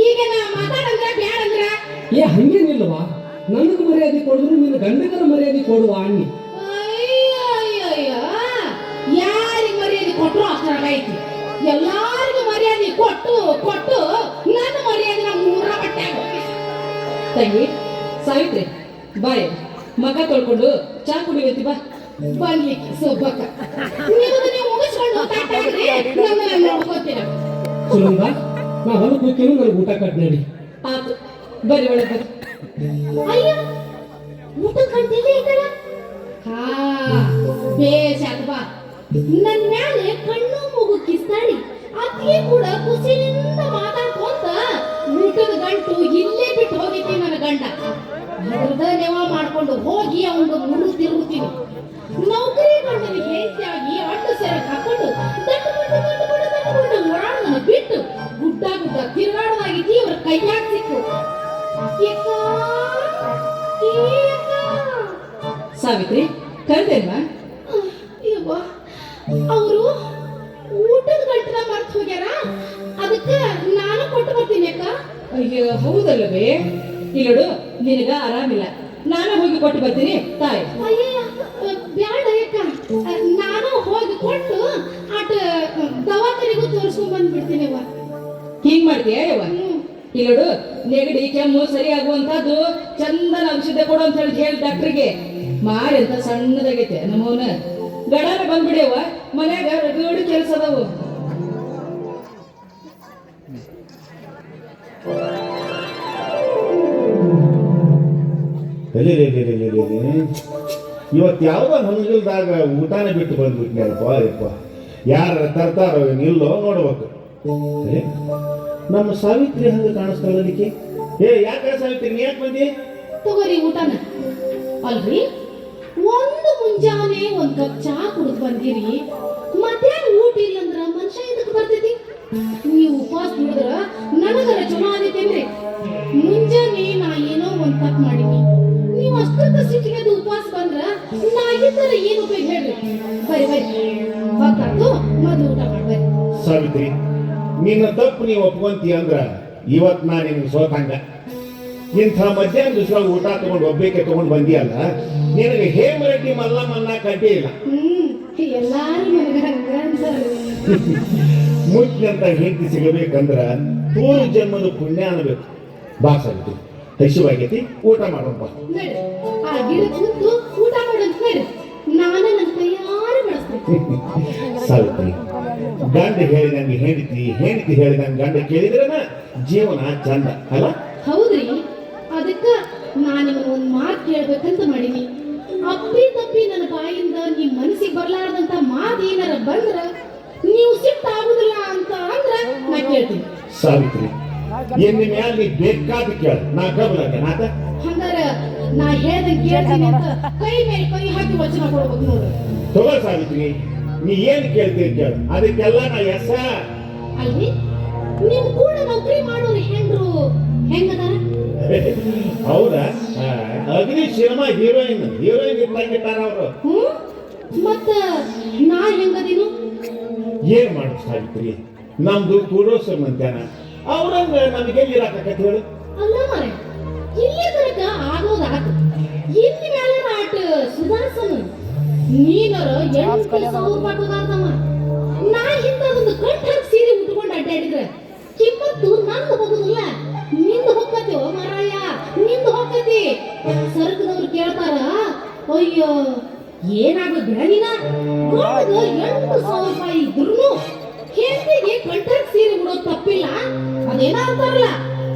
ಈಗ ನಾ ಮಾತಾಡಂದ್ರ ಬ್ಯಾಡಂದ್ರ ಏ ಹಂಗೇನಿಲ್ವಾ, ನನಗೆ ಮರ್ಯಾದೆ ಕೊಡಿದ್ರು ನಿನ್ನ ಗಂಡಗರ ಮರ್ಯಾದೆ ಕೊಡುವ ಅನ್ನಿ. ಅಯ್ಯ ಯಾರಿಗೆ ಮರ್ಯಾದೆ ಕೊಟ್ಟರು ಅಷ್ಟರಾಗೈತಿ. ಎಲ್ಲಾರಿಗೂ ಮರ್ಯಾದೆ ಕೊಟ್ಟು ನನ್ನ ಮರ್ಯಾದೆ ನಮ್ಮ ಮೂರ ಬಟ್ಟೆ ತಂಗಿ ಸಾವಿತ್ರಿ ಬಾಯ್, ಮಗ ತೊಳ್ಕೊಂಡು ಚಾ ಕುಡಿಯತ್ತಿ ಬಾ. ಬರ್ಲಿಕ್ಕೆ ಸೊಬ್ಬಕ್ಕ ನಿಮ್ಮದು ನೀವು ಮುಗಿಸ್ಕೊಂಡು ತಾಟಾಗ್ರಿ, ನಮ್ಮನ್ನ ನೋಡ್ಕೋತೀರ. ಸುನಂದ, ನಾ ಹೊಲಕ್ಕೆ ಹೋಗ್ತೀನಿ, ನನಗೆ ಊಟ ಕಟ್ ನಡಿ. ಆತು ಬರ್ರಿ ಒಳಗೆ ಬರ್ರಿ. ಅಯ್ಯ ಊಟ ಕಂಡಿಲ್ಲ ಇದಲ್ಲ. ಹಾ ಬೇಷ್ ಅಲ್ವಾ, ನನ್ನ ಮ್ಯಾಲೆ ಕಣ್ಣು ಮೂಗು ಕಿಸ್ತಾಡಿ ಅತ್ತಿಗೆ ಕೂಡ ಖುಷಿಯಿಂದ ಮಾತಾಡ್ಕೊಂತ ಊಟದ ಗಂಟು ಇಲ್ಲೇ ಬಿಟ್ಟು ಹೋಗಿದ್ದೀನಿ. ನನ್ನ ಗಂಡ ಅದ್ರದ ನೆವ ಮಾಡ್ಕೊಂಡು ಹೋಗಿ ಅವನು ಮುರು ತಿರುಗುತ್ತೀನಿ. ನೌಕರಿ ಗಂಡನಿಗೆ ಹೆಂಡತಿಯಾಗಿ ಅಡ್ಡು ಸೆರಕ್ ಹಾಕೊಂಡು ದಂಡು ಓಡಾಡೋದನ್ನ ಬಿಟ್ಟು ಗುಡ್ಡ ತಿರುಗಾಡೋದಾಗಿದ್ದಿ ಅವ್ರ ಕೈಯಾಗ ಸಿಕ್ಕು. ಸಾವಿತ್ರಿ ಕರೆದೇನ್ವಾ? ಅವರು ಊಟದ ಗಂಟನ ಮರ್ತು ಹೋಗ್ಯಾರ, ಅದಕ್ಕೆ ನಾನು ಕೊಟ್ಟು ಬರ್ತೀನಿ ಅಕ್ಕ. ಅಯ್ಯೋ ಹೌದಲ್ಲವೇ, ಇಲ್ಲೋಡು ನಿನಗ ಆರಾಮಿಲ್ಲ, ನಾನು ಹೋಗಿ ಕೊಟ್ಟು ಬರ್ತೀನಿ ತಾಯಿ. ಅಯ್ಯ ಬ್ಯಾಡ ಅಕ್ಕ, ನಾನು ಹೋಗಿ ಕೊಟ್ಟು ಆಟ ದವಾಖಾನೆಗೂ ತೋರಿಸ್ಕೊಂಡ್ ಬಂದ್ಬಿಡ್ತೀನಿ. ಹಿಂಗ್ ಮಾಡ್ತೀಯ ಯವ್ವ? ಇಲ್ಲೋಡು ನೆಗಡಿ ಕೆಮ್ಮು ಸರಿ ಆಗುವಂತದ್ದು ಚಂದನ ಔಷಧ ಕೊಡು ಅಂತ ಹೇಳಿ ಡಾಕ್ಟ್ರಿಗೆ ಮಾರಿ ಅಂತ ಸಣ್ಣದಾಗೈತೆ ನಮ್ಮವನ ಗಡಾರ ಬಂದ್ಬಿಡ್ಯವ, ಮನ್ಯಾಗ ರಗಡು ಕೆಲಸ ಅದಾವು. ಇವತ್ತು ಯಾವ್ದೋ ಹೊಂಗಲ್ದಾಗ ಊಟನ ಬಿಟ್ಟು ಬಂದ್ಬಿಟ್ನಪ್ಪ. ಯಪ್ಪ ಯಾರ ತರ್ತಾರೋ ನಿಲ್ಲೋ ನೋಡ್ಬೇಕು. ನಮ್ಮ ಸಾವಿತ್ರಿ ಹಂಗ ಕಾಣಿಸ್ತಾಳಲಿಕ್ಕೆ. ಯಾಕೆ ಸಾವಿತ್ರಿ ನೀ ಯಾಕೆ ಬಂದಿ? ತಗೋರಿ ಊಟನ. ಅಲ್ರಿ ಒಂದು ಮುಂಜಾನೆ ಒಂದ್ ಕಪ್ ಚಾ ಕುಡಿದು ಬಂದಿರಿ, ಮಧ್ಯಾಹ್ನ ಊಟ ಇಲ್ಲಂದ್ರ ಮನುಷ್ಯ ಇದಕ್ಕೆ ಬರ್ತೈತಿ. ನೀವು ಉಪವಾಸ ದುಡಿದ್ರ ನನಗರ ಚಲೋ ಆದಿತ್ತೇನ್ರಿ? ಮುಂಜಾನೆ ನಾ ಏನೋ ಒಂದ್ ತಪ್ಪು ಮಾಡೀನಿ, ನೀವು ಅಷ್ಟೊತ್ತ ಸಿಟ್ಟಿಗೆ ಉಪವಾಸ ಬಂದ್ರ ನಾ ಇದ್ದರ ಏನು ಉಪಯೋಗ ಹೇಳ್ರಿ. ಬರ್ರಿ ಹೊತ್ತಾತು, ಮೊದಲು ಊಟ ಮಾಡ್ಬರ್ರಿ. ಸಾವಿತ್ರಿ, ನಿನ್ನ ತಪ್ಪು ನೀವು ಒಪ್ಕೊಂತೀಯ ಅಂದ್ರ ಇವತ್ ನಾ ನಿಮ್ಗೆ ಸೋತಂಗ. ಇಂಥ ಮಧ್ಯಾಹ್ನ ದಿವಸ ಊಟ ತಗೊಂಡು ಒಬ್ಬೇಕೆ ತಗೊಂಡು ಬಂದಿಯಲ್ಲ, ನಿನಗೆ ಹೇಮರೆಡ್ಡಿ ಮಲ್ಲಮ್ಮನ್ನ ಕಡ್ಡಿ ಇಲ್ಲ. ಎಲ್ಲಾರು ನನಗೆ ಹಂಗ ಅಂತಾರೆ. ಮುಚ್ಚಿನಂತ ಹೆಂಡತಿ ಸಿಗಬೇಕಂದ್ರ ಪೂರ್ವ ಜನ್ಮದ ಪುಣ್ಯ ಅನ್ಬೇಕು. ಬಾ ಸಾವಿತ್ರಿ, ಹಸಿವಾಗೈತಿ, ಊಟ ಮಾಡೋಣ. ನಡ್ರಿ ಆ ಗಿಡ ಕೂತು ಊಟ ಮಾಡೋದು ನಡ್ರಿ, ನಾನು ನನ್ನ ಕೈಯಾರೆ ಮಾಡಿಸ್ತೀನಿ. ಸಾವಿತ್ರಿ, ಗಂಡ ಹೇಳಿದಂಗೆ ಹೆಂಡತಿ, ಹೆಂಡತಿ ಹೇಳಿದಂಗೆ ಗಂಡ ಕೇಳಿದ್ರನ ಜೀವನ ಚಂದ ಅಲ್ಲ? ಹೌದ್ರಿ, ಅದಕ್ಕ ನಾನು ನಿಮ್ಮನ್ನ ಒಂದು ಮಾತು ಕೇಳ್ಬೇಕಂತ ಮಾಡೀನಿ. ಅಪ್ಪಿ ತಪ್ಪಿ ನನ್ನ ಬಾಯಿಂದ ನಿಮ್ ಮನಸ್ಸಿಗೆ ಬರ್ಲಾರ್ದಂತ ಮಾತು ಏನಾರ ಬಂದ್ರ ನೀವು ಸಿಟ್ಟು ಆಗುದಿಲ್ಲ ಅಂತ ಅಂದ್ರ ನಾ ಕೇಳ್ತೀನಿ. ಸಾವಿತ್ರಿ, ಎನ್ನ ಮ್ಯಾಲ ನೀ ಬೇಕಾದ ಕೇಳ, ನಾ ಕಬಲಕ್ಕೆ ನಾತ. ಹಂಗಾರ ನಾ ಹೇಳ್ದಂಗೆ ಕೇಳ್ತೀನಿ ಅಂತ ಕೈ ಮೇಲೆ ಕೈ ಹಾಕಿ ವಚನ ಕೊಡ್ಬೇಕು ನೋಡ್ರಿ. ತಗೋ ಸಾವಿತ್ರಿ, ನೀ ಏನ್ ಕೇಳ್ತೀರಿ ಕೇಳ, ಅದಕ್ಕೆಲ್ಲ ನಾ ಎಸ. ಅಲ್ರಿ ನಿಮ್ ಕೂಡ ನೌಕರಿ ಮಾಡೋರು ಹೆಂಡ್ರು ಹೆಂಗದಾರ? ಅವ್ರ ಅಗ್ನಿ ಸಿನಿಮಾ ಹೀರೋಯಿನ್ ಇಟ್ಟಾಗಿಟ್ಟಾರ ಅವರು. ಮತ್ತ ನಾ ಹೆಂಗದೀನು? ಏನ್ ಮಾಡ ಸಾವಿತ್ರಿ, ನಮ್ದು ಕೂಡೋಸರ್ ಮಂತ್ಯಾನ, ಅವ್ರಂಗ ನಮ್ಗೆ ಇರಾಕತ್ತೆ ಹೇಳು. ಅಲ್ಲ ಮರೆ, ಇಲ್ಲಿ ತನಕ ಆಗೋದಾತು, ಇಲ್ಲಿ ಮೇಲೆ ಆಟ ಸುಧಾರ್ಸನು. ನೀನರ 8,000 ಪಟ್ಟದಾರ್ದಮ್ಮ. ನಾ ಇಂಥದೊಂದು ಕಟ್ಟರ್ ಸೀರೆ ಉಟ್ಕೊಂಡು ಅಡ್ಡಾಡಿದ್ರೆ ಕಿಮ್ಮತ್ತು ನಂದು ಹೋಗುದಿಲ್ಲ, ನಿಂದು ಹೋಗ್ತೇವ ಮಾರಾಯ, ನಿಂದು ಮಂದಿ ಸರ್ಕದವ್ರು ಕೇಳ್ತಾರ, ಅಯ್ಯೋ ಏನಾಗ ಬೆಳಗಿನ ಗಂಡಗ 8,000 ರೂಪಾಯಿ ಇದ್ರು ಹೆಂಡತಿಗೆ ಕಂಠಕ್ಕೆ ಸೀರೆ ಉಡೋದು ತಪ್ಪಿಲ್ಲ, ಅದೇನ ಅಂತಾರಲ್ಲ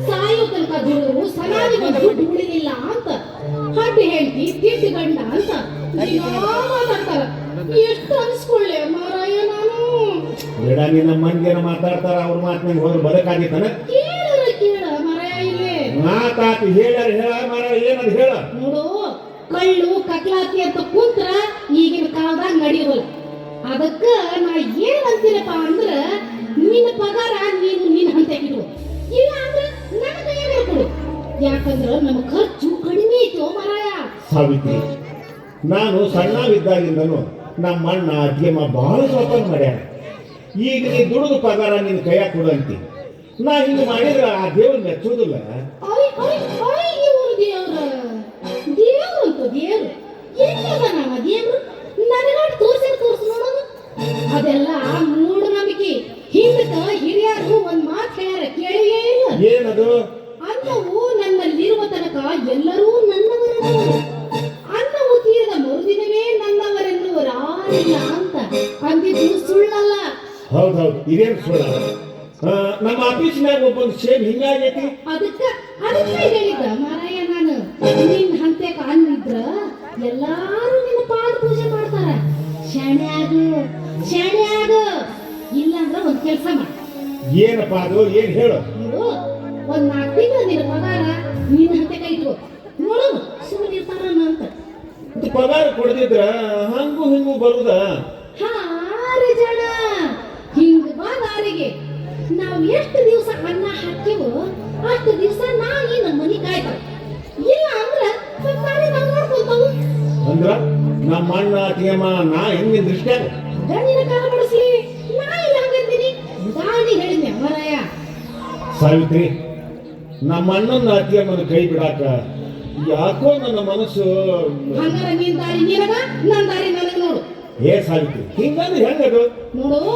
ಸಾಯೋ ತನಕ ದುಡಿದ್ರು ಸಮಾಧಿ ಒಂದು ದುಡ್ಡು ಉಳಿಲಿಲ್ಲ ಅಂತ, ಹಡ್ಡಿ ಹೆಂಡತಿ ತಿಂಡಿ ಗಂಡ ಅಂತ ಮಾತಾಡ್ತಾರ. ಎಷ್ಟು ಅನ್ಸ್ಕೊಳ್ಳೆ ಮಾರಾಯ ನಾನು. ಬೇಡ, ನಿನ್ನ ಮಂದಿನ ಮಾತಾಡ್ತಾರ, ಅವ್ರ ಮಾತಿನ ಹೋದ್ರೆ ಬದಕಾಗಿತ್ತಾನ? ಕೇಳ ಮಾರಾಯ ಇಲ್ಲೇ ಮಾತಾತಿ ಹೇಳ್ಯಾರ, ಹೇಳ ಮಾರ, ಏನದು ಹೇಳ. ನೋಡು, ಕಳ್ಳು ಕಟ್ಲಾತಿ ಅಂತ ಕುಂತ್ರ ಈಗಿನ ಕಾಲದಾಗ ನಡೆಯೋಲ್ಲ. ಅದಕ್ಕ ನಾ ಏನ್ ಅಂತೀನಪ್ಪ ಅಂದ್ರ ನಿನ್ನ ಪಗಾರ ನೀನು ನಿನ್ನ ಹಂತಕ್ಕೆ ಇಡು, ಇಲ್ಲ ಅಂದ್ರೆ ನನ್ನ ಕೈಯಾಗ ಕೊಡು. ಯಾಕಂದ್ರ ನಮ್ಮ ಖರ್ಚು ಕಡಿಮೆ ಐತೋ ಮಾರಾಯ. ಸಾವಿತ್ರಿ, ನಾನು ಸಣ್ಣವಿದ್ದಾಗಿಂದನು ನಮ್ಮ ಅಣ್ಣ ಅಜ್ಜಿಯಮ್ಮ ಬಹಳ ಜೋಪಾನ ಮಾಡ್ಯಾರ. ಈಗ ನೀ ದುಡಿದು ಪಗಾರ ನಿನ್ನ ಕೈಯಾಗ ಕೊಡು ಅಂತಿ. ನಾ ಹಿಂಗೆ ಮಾಡಿದ್ರೆ ಆ ದೇವ್ರು ಮೆಚ್ಚೋದಿಲ್ಲ. ಇವರು ದೇವ್ರು ಅಂತ ದೇವ್ರು ಎಲ್ಲದ ನಾವ ದೇವ್ರು ನನಗಾಟ ತೋರ್ಸು ನೋಡೋದು. ಅದೆಲ್ಲ ಮೂಢನಂಬಿಕೆ. ಹಿಂದಕ್ಕ ಹಿರಿಯರು ಒಂದ್ ಮಾತು ಹೇಳ್ಯಾರ, ಕೇಳಿಯೇ ಇಲ್ಲ? ಏನದು? ಅನ್ನವು ನನ್ನಲ್ಲಿರುವ ತನಕ ಎಲ್ಲರೂ ನನ್ನವರೆನ್ನುವರು, ಅನ್ನವು ತೀರದ ಮರುದಿನವೇ ನನ್ನವರೆನ್ನುವರಾರಿಲ್ಲ ಅಂತ ಅಂದಿದ್ದು ಸುಳ್ಳಲ್ಲ. ಹೌದೌದು, ಇದೇನು ಸುಳ್ಳ? ನಮ್ಮ ಆಫೀಸ್ನಾಗ ಒಬ್ಬೊಂದು ಸೇಮ್ ಹಿಂಗಾಗೈತಿ. ಅದಕ್ಕ ಹೇಳಿದ್ದ ಮಾರಾಯ ನಾನು, ನಿನ್ ಹಂತೆಕ ಅನ್ನಿದ್ರ ಎಲ್ಲಾರು ನಿನ್ನ ಪಾದ ಪೂಜೆ ಮಾಡ್ತಾರ. ಶಾಣೆ ಆಗು, ಇಲ್ಲಾಂದ್ರ ಒಂದ್ ಕೆಲ್ಸ ಮಾಡ. ಏನಪ್ಪ ಅದು? ಏನ್ ಹೇಳು. ನೋಡು, ಒಂದ್ 4 ತಿಂಗಳು ನಿನ್ನ ಪಗಾರ ನಿನ್ನ ಹಂತೆಕ ಇಟ್ಕೋ, ನೋಡೋಣ ಸುಮ್ಮನೆ ಇರ್ತಾರ ಅಂತ. ಇದು ಪಗಾರ ಕೊಡದಿದ್ರ ಹಂಗೂ ಹಿಂಗೂ ಬರುದ? ಹಾರಿ ಜನ ಹಿಂಗ ಬಾ ದಾರಿಗೆ. ನಾವು ಎಷ್ಟು ದಿವಸ ಅನ್ನ ಹಾಕಿವೋ ಅಷ್ಟು ದಿವಸ ನಾಯಿ ನಮ್ಮ ಮನೆ ಕಾಯ್ತಾವ, ಇಲ್ಲ ಅಂದ್ರ ದಾರಿ ನಾವು ನೋಡ್ಕೊಂತಾವು. ಅಂದ್ರ ನಮ್ಮ ಅಣ್ಣ ಅತ್ತಿಯಮ್ಮ ನಾ ಹೆಂಗೆ ದೃಷ್ಟ್ಯಾಗ ಗಣ್ಣಿನ ಕಾಲ ಬಡಿಸ್ಲಿ, ನಾ ಇಲ್ಲ ಹಂಗಂತೀನಿ. ದಾನಿ ಹೇಳಿದ್ನೆ ಮರಾಯ. ಸಾವಿತ್ರಿ, ನಮ್ಮ ಅಣ್ಣನ ಅತ್ತಿಯಮ್ಮನ ಕೈ ಬಿಡಾಕ ಯಾಕೋ ನನ್ನ ಮನಸ್ಸು. ಹಂಗಾರ ನಿನ್ ದಾರಿ ನಿನಗ, ನನ್ ದಾರಿ ನನಗ ನೋಡು. ಏ ಸಾವಿತ್ರಿ, ಹಿಂಗಂದ್ರೆ ಹೆಂಗದು? ನೋಡು,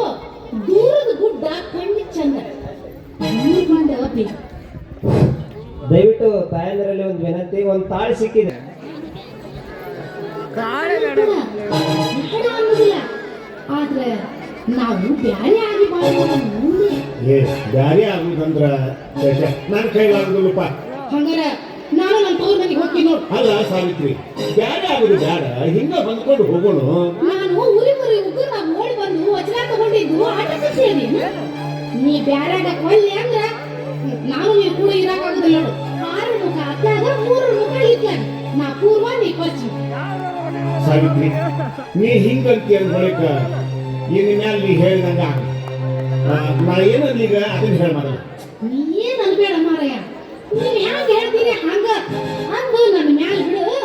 ದೂರದ ಗುಡ್ಡ ಕಣ್ಣಿ ಚಂದ, ನೀರ್ ಬಂದ ಬೇಕು. ದಯವಿಟ್ಟು ತಾಯಂದಿರಲ್ಲಿ ಒಂದು ವಿನಂತಿ, ಒಂದು ತಾಳಿ ಸಿಕ್ಕಿದೆ. ಅನ್ನೋದಿಲ್ಲ, ಆದ್ರೆ ನಾವು ಬ್ಯಾರೆ ಆಗಿ ಬಾಳೋದು ಮುಂದೆ. ಏ ಬ್ಯಾರೆ ಆಗುದಂದ್ರ ನನ್ನ ಕೈಲಾಗುದಿಲ್ಲಪ್ಪ. ಹಂಗಾರ ನಾನು ನನ್ನ ತವ್ರ ಮನೆಗೆ ಹೋಗಿ ನೋಡು. ಅಲ್ಲ ಸಾವಿತ್ರಿ, ಬ್ಯಾರೆ ಆಗುದು ಬ್ಯಾಡ, ಹಿಂಗ ಬಂದ್ಕೊಂಡು ಹೋಗೋಣ. ನಾನು ಊರಿ ಉಗ್ರ ನಾವು ಓಡಿ ಬಂದು ವಚನ ತಗೊಂಡಿದ್ದು ಆಟ ಕಟ್ಸೇನಿ. ನೀ ಬ್ಯಾರಾಗ ಕೊಳ್ಳಿ ಅಂದ್ರ ನಾನು ನೀವು ಕೂಡ ಇರಾಕಾಗುದಿಲ್ಲ ನೋಡು. 6 ಮುಖ ಅತ್ಲಾಗ 3 ಮುಖ ಇತ್ಲಾಗ, ನಾ ಪೂರ್ವ ನೀ ಪಶ್ಚಿಮ. ಸಾವಿತ್ರಿ, ನೀ ಹಿಂಗಂತಿ ಅಂದ ಬಳಿಕ ಇನ್ನು ಮ್ಯಾಲ ನೀ ಹೇಳ್ದಂಗ ನಾ ಏನಂದ ಈಗ ಅದನ್ನ ಹೇಳ ಮಾಡ. ನೀ ಏನ್ ಅನ್ಬೇಡ ಮಾರಾಯ, ನೀನ್ ಹ್ಯಾಂಗ ಹೇಳ್ತೀನಿ ಹಂಗ ಅಂದು ನನ್ನ ಮ್ಯಾಲ ಬಿಡು,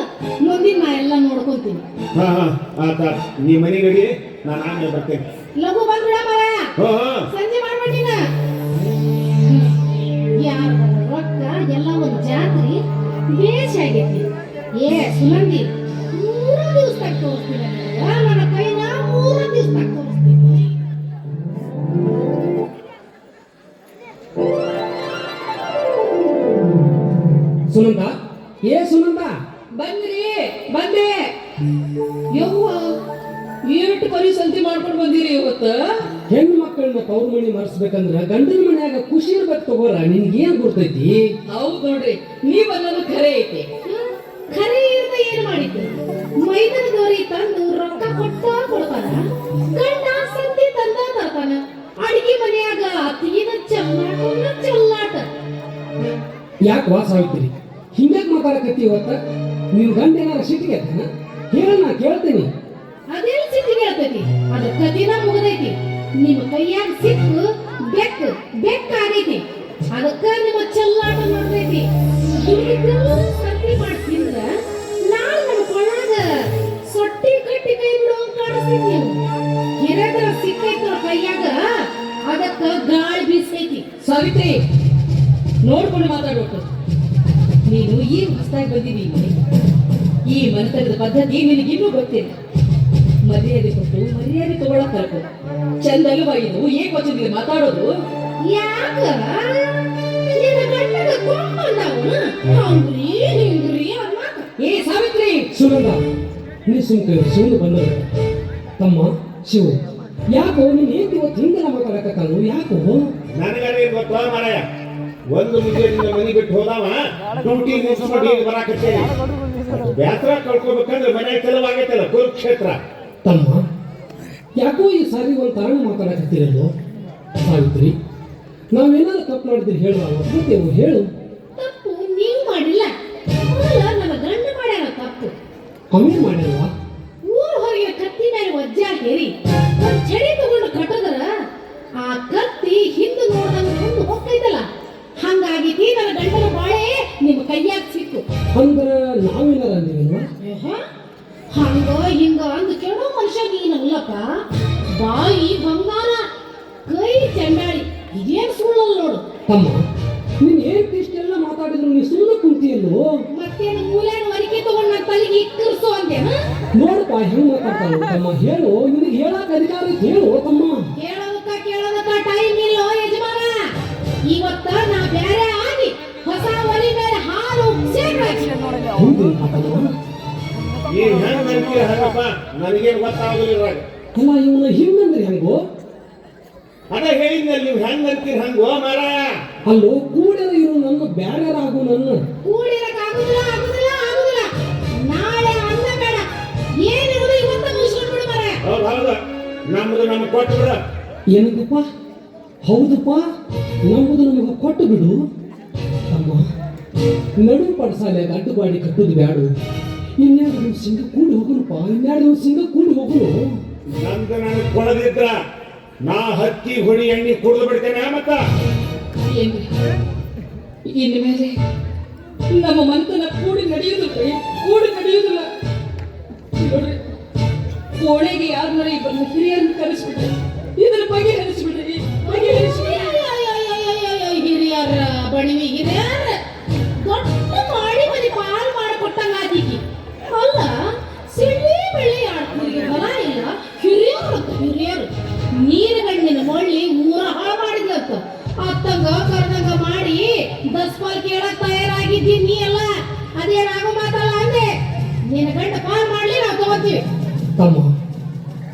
ಮುಂದಿನ ನಾ ಎಲ್ಲ ನೋಡ್ಕೊಂತೀನಿ. ಹಾ ಆತ, ನೀ ಮನೆಗೆ ನಡಿ, ನಾನು ಆಮೇಲೆ ಬರ್ತೇನೆ. ಲಘು ಬಂದ್ಬಿಡ ಮಾರಾಯ, ಹಾ ಸಂಜೆ ಮಾಡ್ಬಿಟ್ಟಿನ. ಯಾರ ರೊಕ್ಕ ಎಲ್ಲ ಒಂದು ಜಾತ್ರೆ ಬೇಷ್ ಆಗೈತಿ. ಏ ಸುನಂದಿ, 3 ದಿವಸದಾಗ ತೋರಿಸ್ತೀನಿ ನನ್ನ ಕೈನ, 3 ದಿವಸದಾಗ ತೋರಿಸ್ತೀನಿ. ಸುನಂದ, ಸುನಂದ ಬಂದೆ. ಯವ್ವ, ಎಷ್ಟು ಬರೀ ಸಂತಿ ಮಾಡ್ಕೊಂಡು ಬಂದಿರಿ ಇವತ್ತು. ಹೆಣ್ಣು ಮಕ್ಕಳನ್ನ ತವ್ರ ಮನಿ ಮರ್ಸ್ಬೇಕಂದ್ರ ಗಂಡನ ಮನ್ಯಾಗ ಖುಷಿ ಇರ್ಬೇಕು ತಗೋರ. ನಿನ್ಗೇನ್ ಗೊತ್ತೈತಿ? ಹೌದ್ ನೋಡ್ರಿ, ನೀವ್ ಅನ್ನೋದು ಖರೆ ಐತಿ. ಖರೆ ಇರ್ದ ಏನ್ ಮಾಡಿದ್ದು? ಮೈದನ ಗೌರಿ ತಂದು ರೊಕ್ಕ ಕೊಡ್ತಾರ, ಗಂಡ ಸಂತಿ ತಂದ ತರ್ತಾನ. ಅಡಿಗೆ ಮನ್ಯಾಗ ಅತ್ತಿನ ಚೆಲ್ಲಾಟ. ಯಾಕೆ ವಾಸ ಆಗ್ತೀರಿ? ಹಿಂಗ್ಯಾಕ್ ಮಾತಾಡಕತ್ತಿ ಇವತ್ತ? ನಿನ್ ಗಂಡ ಏನಾರ ಸಿಟ್ಟಿಗೆ ಹೇಳ, ನಾ ಕೇಳ್ತೀನಿ. ಅದೆಲ್ಲ ಸಿಟ್ಟಿಗೆ ಹೇಳ್ತೈತಿ, ಅದ್ರ ಕದಿನ ಮುಗದೈತಿ. ನಿಮ್ಮ ಕೈಯಾಗ ಸಿಕ್ಕು ಬೆಕ್ಕಾಗೈತಿ, ಅದಕ್ಕ ನಿಮ್ಮ ಚೆಲ್ಲಾಟ ಮಾಡ್ತೈತಿ. ಸಂತಿ ಮಾಡಿ ತಿಂದ್ರ ನಾಳೆ ನಮ್ಮ ಕೊಳ್ಳಾಗ ಸೊಟ್ಟಿ ಕಟ್ಟಿ ಕೈ ಬಿಡೋ ಕಾಣಿಸ್ತೈತಿ. ನೀವು ಹಿರೇದ್ರ ಸಿಕ್ಕೈತಿ ಕೈಯಾಗ, ಅದಕ್ಕ ಗಾಳಿ ಬೀಸೈತಿ. ಸಾವಿತ್ರಿ, ನೋಡ್ಕೊಂಡು ಮಾತಾಡ್ಬೇಕು. ನೀನು ಈಗ ಹೊಸದಾಗಿ ಬಂದಿದ್ದೀನಿ, ಈ ಮನೆತನದ ಪದ್ಧತಿ ನಿನಗಿನ್ನೂ ಗೊತ್ತಿಲ್ಲ. ಮರ್ಯಾದೆ ಕೊಟ್ಟು ಮರ್ಯಾದೆ ತಗೊಳಕ್ ಕಲ್ತು. ಚಂದಲ್ವಾ ಇದು? ಏಕ್ ವಚನದಲ್ಲಿ ಮಾತಾಡೋದು? ಯಾಕ ನಿನ್ನ ಗಂಡಗ ಕೊಂಬಂದವನು ಹಂಗ್ರಿ ಹಿಂಗ್ರಿ ಸುನಂದ ನೀ ಶಿವನು ಬಂದ ತಮ್ಮ ಶಿವು ಯಾಕೋ ನೀನ್ ಏನ್ ಇವತ್ತು ಹಿಂಗೆಲ್ಲ ಮಾತಾಡಕತ್ತಾನು ಯಾಕೋ ನನಗಾರ ಗೊತ್ತ ಮಾರಾಯ ಒಂದು ಮುಂಜಾನೆ ಮನೆ ಬಿಟ್ಟು ಹೋದವ ಡ್ಯೂಟಿ ಮುಗಿಸ್ಕೊಂಡು ಈಗ ಬರಾಕತ್ತೇನೆ ಬ್ಯಾಸರ ಕಳ್ಕೊಬೇಕಂದ್ರೆ ಮನೆ ಕೆಲವಾಗೈತಲ್ಲ ಕುರುಕ್ಷೇತ್ರ ತಮ್ಮ ಯಾಕೋ ಈ ಸಾರಿ ಒಂದು ಕಾರಣ ಮಾತಾಡಕತ್ತೀರಲ್ಲೋ ಸಾವಿತ್ರಿ ನಾವೇನಾದ್ರು ತಪ್ಪು ಮಾಡಿದ್ರೆ ಹೇಳು ನಾವು ಒಪ್ಕೋತೇವು ಹೇಳು ತಪ್ಪು ನೀವು ಮಾಡಿಲ್ಲ ಅಲ್ಲ ನನ್ನ ಗಂಡ ಮಾಡ್ಯಾನ ತಪ್ಪು ಅವೇನ್ ಮಾಡ್ಯಾವ ಊರ್ ಹೊರಗೆ ಕತ್ತಿ ಮೇಲೆ ವಜ್ಜ ಹೇರಿ ಒಂದ್ ಚಡಿ ತಗೊಂಡು ಕಟ್ಟದ್ರ ಆ ಕತ್ತಿ ಹಿಂದೆ ನೋಡ್ದಂಗ ಮುಂದೆ ಹೋಗ್ತೈತಲ್ಲ ಹಂಗಾಗಿತಿ ನನ್ನ ಗಂಡನ ಬಾಳೆ ನಿಮ್ಮ ಕೈಯಾಗ ಸಿಕ್ಕು ಅಂದ್ರ ನಾವೇನಾರ ಅಂದಿಲ್ವಾ ಹಂಗ ಹಿಂಗ ಅಂದ ಕೇಳೋ ಮನುಷ್ಯ ನೀನಲ್ಲಪ್ಪ ಬಾಯಿ ಬಂಗಾರ ಕೈ ಚಂಡಾಳಿ ಇದೇನ್ ಸುಳ್ಳಲ್ಲ ನೋಡು ತಮ್ಮ ನೀನ್ ಏನ್ ಇಷ್ಟೆಲ್ಲ ಮಾತಾಡಿದ್ರು ನೀ ಸುಮ್ಮನೆ ಕುಂತಿಯಲ್ಲೋ ಮತ್ತೇನು ಮೂಲೆಯನ್ನು ವರಿಕೆ ತಗೊಂಡು ನನ್ನ ತಲೆಗೆ ಇಕ್ಕರಿಸು ಅಂದೇನ ನೋಡಪ್ಪ ಹೆಂಗ್ ಮಾತಾಡ್ತಾನ ತಮ್ಮ ಹೇಳು ನಿನಗೆ ಹೇಳಕ್ ಅಧಿಕಾರ ಐತಿ ಹೇಳು ತಮ್ಮ ಕೇಳೋದಕ್ಕ ಟೈಮ್ ಇಲ್ಲೋ ಯಜಮಾನ ಇವತ್ತ ನಾ ಬೇರೆ ಆಗಿ ಹೊಸ ಒಲಿ ಮೇಲೆ ಹಾಲು ಹೌದು ಮಾತಮ್ಮ ನೀವ್ ಹೆಂಗ್ ನಂಬ್ತೀರ ಹಂಗಪ್ಪ ನನಗೇನು ಗೊತ್ತಾಗೋದಿಲ್ಲ ಅಲ್ಲ ಇವನ ಹಿಂಗಂದ್ರೆ ಹೆಂಗೋ ಅದ ಹೇಳಿದ್ನಲ್ಲಿ ನೀವು ಹೆಂಗ್ ಅಂತೀರ ಹಂಗೋ ಮಾರಾಯ ಅಲ್ಲೋ ಕೂಡಲ ಇರು ನನ್ನ ಬ್ಯಾರ್ಯಾರಾಗು ನನ್ನ ಕೂಡಿರಕ್ ಆಗುದಿಲ್ಲ ನಾಳೆ ಅನ್ನ ಬೇಡ ಏನಿರೋದು ಇವತ್ತ ಮುಗಿಸ್ಕೊಂಡು ಬಿಡು ಮರೆ ಹೌದು ನಮ್ದು ನಮ್ಗೆ ಕೊಟ್ಟು ಬಿಡ ಏನಂದಪ್ಪ ಹೌದಪ್ಪ ನಂಬುದು ನಮಗೆ ಕೊಟ್ಟು ಬಿಡು ತಮ್ಮ ನಡು ಪಡಸಾಲೆ ಅಡ್ಡುಗಾಡಿ ಕಟ್ಟುದು ಬ್ಯಾಡು ಇನ್ನೆರಡು ದಿವಸ ಹಿಂಗ ಕೂಡಿ ಹೋಗುನಪ್ಪ ಇನ್ನೆರಡು ದಿವಸ ಹಿಂಗ ಕೂಡಿ ಹೋಗುನು ನಮ್ದು ನನಗೆ ಕೊಡದಿದ್ರ ನಾ ಹತ್ತಿ ಹೊಡಿ ಎಣ್ಣೆ ಕುಡಿದು ಬಿಡ್ತೇನೆ ಮತ್ತ ಏನ್ರಿ ಇನ್ನು ಮೇಲೆ ನಮ್ಮ ಮನತನ ಕೂಡಿ ನಡೆಯುವುದಿಲ್ಲ ನೋಡ್ರಿ ಕೋಣೆಗೆ ಯಾರನ್ನಾರ ಇಬ್ಬರನ್ನ ಹಿರಿಯರನ್ನ ಕರೆಸ್ಬಿಟ್ರಿ ಇದರ ಬಗೆಹರಿಸ್ಬಿಡ್ರಿ ಹಿರಿಯರ ಬಣಿವಿ ಹಿರಿಯರ ದೊಡ್ಡ ಮಾಡಿ ಮನೆ ಪಾಲ್ ಮಾಡಿಕೊಟ್ಟಂಗ ಆದಿಕ್ಕಿ ಅಲ್ಲ ಸಿಳ್ಳಿ ಬೆಳೆ ಆಡ್ತೀರಿ ಹೊಲ ಇಲ್ಲ ಹಿರಿಯರು ನೀರುಗಣ್ಣಿನ ಮಳ್ಳಿ ಊರ ಹಾಳು ಮಾಡಿದ್ಲಂತ ಅತ್ತಂಗ ಕರ್ದಂಗ ಮಾಡಿ ದಸ್ಪಾಲ್ ಕೇಳಕ್ ತಯಾರಾಗಿದ್ದೀನಿ ನೀ ಅಲ್ಲ ಅದೇನಾಗೋ ಮಾತಲ್ಲ ಅಂದೆ ನಿನ್ನ ಗಂಡ ಪಾಲ್ ಮಾಡ್ಲಿ ನಾವು ತಗೋತೀವಿ ತಮ್ಮ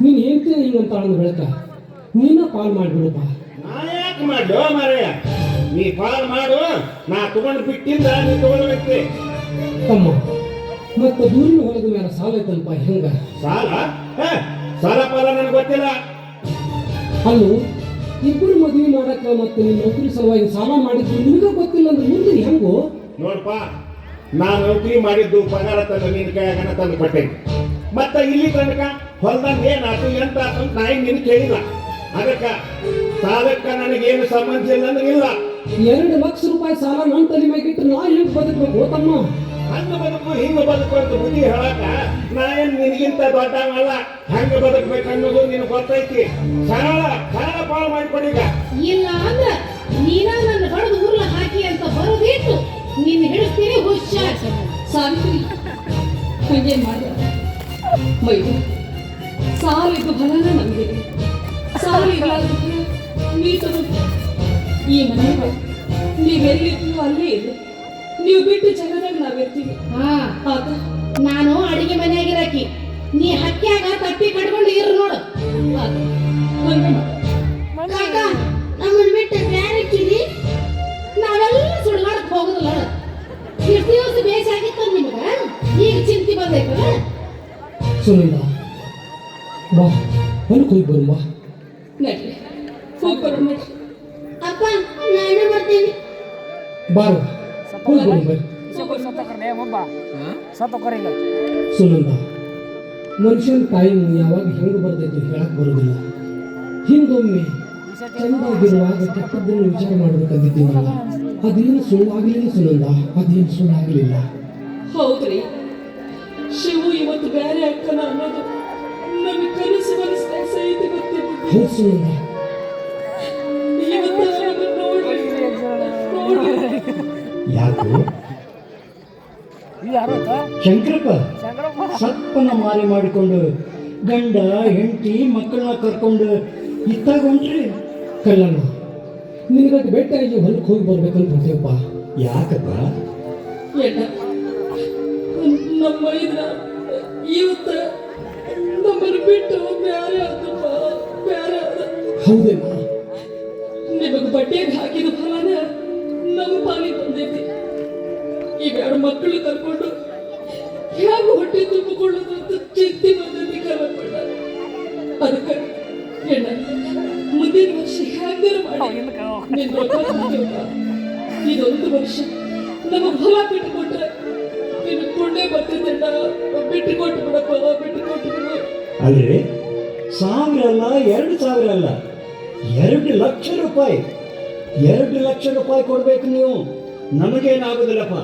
ನೀನ್ ಹೇಳ್ತೀನಿ ಹಿಂಗಂತ ಅಂದ ಬೆಳಕ ನೀನ ಪಾಲ್ ಮಾಡ್ಬಿಡಪ್ಪ ನಾ ಯಾಕೆ ಮಾಡೋ ಮಾರಾಯ ನೀ ಪಾಲ್ ಮಾಡು ನಾ ತಗೊಂಡು ಬಿಟ್ಟಿಂದ ನೀ ತಗೊಳ್ಬೇಕು ತಮ್ಮ ಮತ್ತೆ ದೂರಿನ ಹೊಲದ ಮೇಲೆ ಸಾಲ ಐತಲ್ಪ ಹೆಂಗ ಸಾಲ ಸಾಲ ಪಾಲ ನನಗೆ ಗೊತ್ತಿಲ್ಲ ಅಲ್ಲೂ ಇಬ್ಬರು ಮದುವೆ ಮಾಡಕ್ಕ ಮತ್ತೆ ನಿನ್ನ ನೌಕರಿ ಸಲುವಾಗಿ ಸಾಲ ಮಾಡಿದ್ರು ನಿನಗ ಗೊತ್ತಿಲ್ಲ ಅಂದ್ರೆ ಮುಂದೆ ಹೆಂಗೋ ನೋಡಪ್ಪ ನಾ ನೌಕರಿ ಮಾಡಿದ್ದು ಪಗಾರ ತಂದು ನಿನ್ನ ಕೈಯಾಗನ ತಂದು ಕೊಟ್ಟೇನೆ ಮತ್ತ ಇಲ್ಲಿ ತನಕ ಹೊಲ್ದಂಗ ಏನಾಯ್ತು ಎಂತ ಆತು ಅಂತ ನಾ ನಿನ್ ಕೇಳಿಲ್ಲ ಅದಕ್ಕ ಸಾಲಕ್ಕ ನನಗೇನು ಸಂಬಂಧ ಇಲ್ಲ ಅಂದ್ರೆ ಇಲ್ಲ 2 ಲಕ್ಷ ರೂಪಾಯಿ ಸಾಲ ನನ್ನ ತಲೆ ಮ್ಯಾಗಿಟ್ಟು ನಾ ಹೆಂಗ್ ಬದುಕ್ಬೇಕು ತಮ್ಮ ಹಂಗ ಬದುಕು ಹಿಂಗ ಬದುಕು ಅಂತ ಬುದ್ಧಿ ಹೇಳಕ ನಾ ಏನ್ ನಿನಗಿಂತ ದೊಡ್ಡವಲ್ಲ ಹಂಗ ಬದುಕ್ಬೇಕು ಅನ್ನೋದು ನಿನಗೆ ಗೊತ್ತೈತಿ ಸರಳ ಪಾಲ್ ಮಾಡಿಕೊಡೀಗ ಇಲ್ಲ ಅಂದ್ರ ನೀನ ನನ್ನ ಹೊಡೆದು ಉರ್ಲ ಹಾಕಿ ಅಂತ ಬರೋದಿಟ್ಟು ನಿನ್ನ ಹಿಡಿಸ್ತೀರಿ ಹುಷಾರ್ ಸಾವಿತ್ರಿ ಹಂಗೇನ್ ಮಾಡ ಮೈದು ಸಾಲಿದ್ದು ಫಲನ ನಮಗೆ ಸಾಲಿಲ್ಲ ನೀ ತಗೊಂಡು ಈ ಮನೆಗೆ ನೀವೆಲ್ಲಿದ್ರು ಅಲ್ಲೇ ಇದೆ ನೀವು ಬಿಟ್ಟು ಜಗದಾಗ ನಾವಿರ್ತೀವಿ ಆತ ನಾನು ಅಡಿಗೆ ಮನೆಯಾಗಿರಾಕಿ ನೀ ಹಕ್ಕ್ಯಾಗ ತಟ್ಟಿ ಕಟ್ಕೊಂಡು ಇರು ನೋಡು ಕಾಕ ನಮ್ಮನ್ನ ಬಿಟ್ಟು ಬ್ಯಾರಕ್ಕಿರಿ ನಾವೆಲ್ಲ ಸುಡುಗಾಡಕ್ ಹೋಗುದಿಲ್ಲ ಎಷ್ಟು ದಿವಸ ಬೇಸಾಗಿತ್ತು ನಿಮಗ ಈಗ ಚಿಂತೆ ಬಂದೈತಲ್ಲ ಸುನಿಲ್ಲ ಬಾ ಹೊಲಕ್ಕೆ ಹೋಗಿ ಬರು ಬಾ ನಡ್ರಿ ಹೋಗಿ ಬರೋಣ ನಡ್ರಿ ಅಪ್ಪ ನಾನೇ ಬರ್ತೀನಿ ಬಾರು ಹೋಗಿ ಬರು ಬೈ ಸುನಂದ ಮನುಷ್ಯನ ಟೈಮ್ ಯಾವಾಗ ಹೆಂಗ್ ಬರ್ತೈತಿ ಹೇಳಕ್ ಬರೋದಿಲ್ಲ ಹಿಂದೊಮ್ಮೆ ಚಂದಾಗಿರುವಾಗ ಕೆಟ್ಟದ್ದನ್ನು ವಿಚಾರ ಮಾಡ್ಬೇಕಂದಿದ್ದೀವಲ್ಲ ಅದೇನು ಸುಳ್ಳಾಗಲಿಲ್ಲ ಸುನಂದ ಅದೇನು ಸುಳ್ಳಾಗಲಿಲ್ಲ ಹೌದ್ರಿ ಶಿವು ಇವತ್ತು ಬೇರೆ ಅಕ್ಕನ ಅನ್ನೋದು ನಮಗೆ ಕನಸು ಮನಸ್ಸಿನಾಗ ಸಹಿತ ಗೊತ್ತಿತ್ತು ಹೌದು ಸುನಂದ ಇವತ್ತು ನಮ್ಮನ್ನ ನೋಡ್ರಿ ಯಾಕೋ ಶಂಕರಪ್ಪ ಸಪ್ಪನ ಮಾರಿ ಮಾಡಿಕೊಂಡು ಗಂಡ ಹೆಂಡತಿ ಮಕ್ಕಳನ್ನ ಕರ್ಕೊಂಡು ಇತ್ತಾಗ ಹೊಂಟ್ರಿ ಕಲ್ಲಣ್ಣ ನಿನಗಟ್ಟು ಬೆಟ್ಟಾಗಿ ಹೊಲಕ್ಕೆ ಹೋಗಿ ಬರ್ಬೇಕಂತ ಹೊಂಟೇವಪ್ಪ ಯಾಕಪ್ಪ ಎಣ್ಣ ನಮ್ಮ ಇದ್ರ ಇವತ್ತ ನಮ್ಮನ್ನು ಬಿಟ್ಟು ಬ್ಯಾರೆ ಆದಪ್ಪ ಬ್ಯಾರೆ ಆದ. ಹೌದೇನ? ನಿಮಗ್ ಬಡ್ಡಿಯಾಗ ಹಾಕಿದ ಫಲನ ನಮ್ಮ ಪಾಲಿಗೆ ಬಂದೈತಿ. ಈಗ ಎರಡು ಮಕ್ಕಳು ಕರ್ಕೊಂಡು ಹ್ಯಾಗ ಹೊಟ್ಟೆ ತುಂಬಿಕೊಳ್ಳೋದು ಅಂತ ಚಿಂತೆ ಬಂದೈತಿ ಕರ್ಕೊಂಡ. ಅದಕ್ಕೆ ಹೆಣ್ಣ ಮುಂದಿನ ವರ್ಷ ಹ್ಯಾಂಗಾರ ಮಾಡಿ ನಿನ್ ರೊಕ್ಕ ತಂದೇವಪ್ಪ. ಇದೊಂದು ವರ್ಷ ನಮಗ್ ಹೊಲ ಬಿಟ್ಟು ಕೊಟ್ರೆ ನಿನ್ ಪುಣ್ಯ ಬರ್ತೈತಣ್ಣ. ಬಿಟ್ಟು ಕೊಟ್ಟು ಬಿಡಪ್ಪ, ಬಿಟ್ಟು ಕೊಟ್ಟು ಬಿಡು. ಅಲ್ರಿ 1000 ಅಲ್ಲ 2000 ಅಲ್ಲ 2 ಲಕ್ಷ ರೂಪಾಯಿ 2 ಲಕ್ಷ ರೂಪಾಯಿ ಕೊಡ್ಬೇಕು ನೀವು. ನಮಗೇನಾಗೋದಿಲ್ಲಪ್ಪ.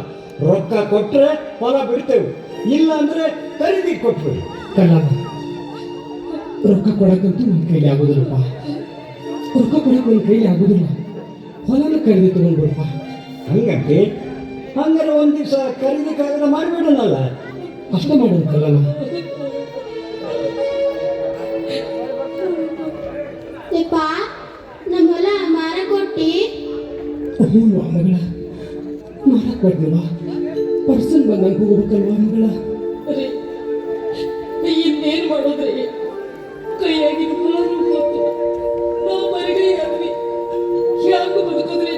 ರೊಕ್ಕ ಕೊಟ್ರೆ ಹೊಲ ಬಿಡ್ತೇವೆ, ಇಲ್ಲ ಅಂದ್ರೆ ಖರೀದಿ ಕೊಟ್ಬಿಡಿ. ಕಳ್ಳಾಗ ರೊಕ್ಕ ಕೊಡಕ್ಕಂತೂ ನನ್ನ ಕೈಲಿ ಆಗೋದಿಲ್ಲಪ್ಪ. ರೊಕ್ಕ ಕೊಡಕ್ಕೆ ನನ್ನ ಕೈಲಿ ಆಗೋದಿಲ್ಲ. ಹೊಲನ ಖರೀದಿ ತಗೊಂಡ್ಬಿಡಪ್ಪ. ಹಂಗಂತೆ ಹಂಗಾರೆ ಒಂದ್ ದಿವಸ ಖರೀದಿ ಕಾಗದ ಮಾಡಿಬಿಡೋಣಲ್ಲ. ಅಷ್ಟ ಮಾಡೋದು ಕಳ್ಳನ. ಯಪ್ಪ ನಮ್ಮ ಹೊಲ ಮಾರ ಕೊಟ್ಟಿ. ಹ್ಞೂ ಮಗಳ, ಮಾರಕ್ಕೆ ಕೊಡ್ಲಿಲ್ವಾ? ಪರ್ಸನ್ ಬಂದಂಗೆ ಹೋಗ್ಬೇಕಲ್ವಾ ಮಗಳ? ರೀ, ಇನ್ನೇನ್ ಮಾಡೋದ್ರಿ? ಕೈಯಾಗಿನ ಫಲಾನು ಹೋತು. ನಾವು ಮರಿಗೈ ಆದ್ವಿ. ಹ್ಯಾಂಗ ಬದುಕೋದ್ರಿ?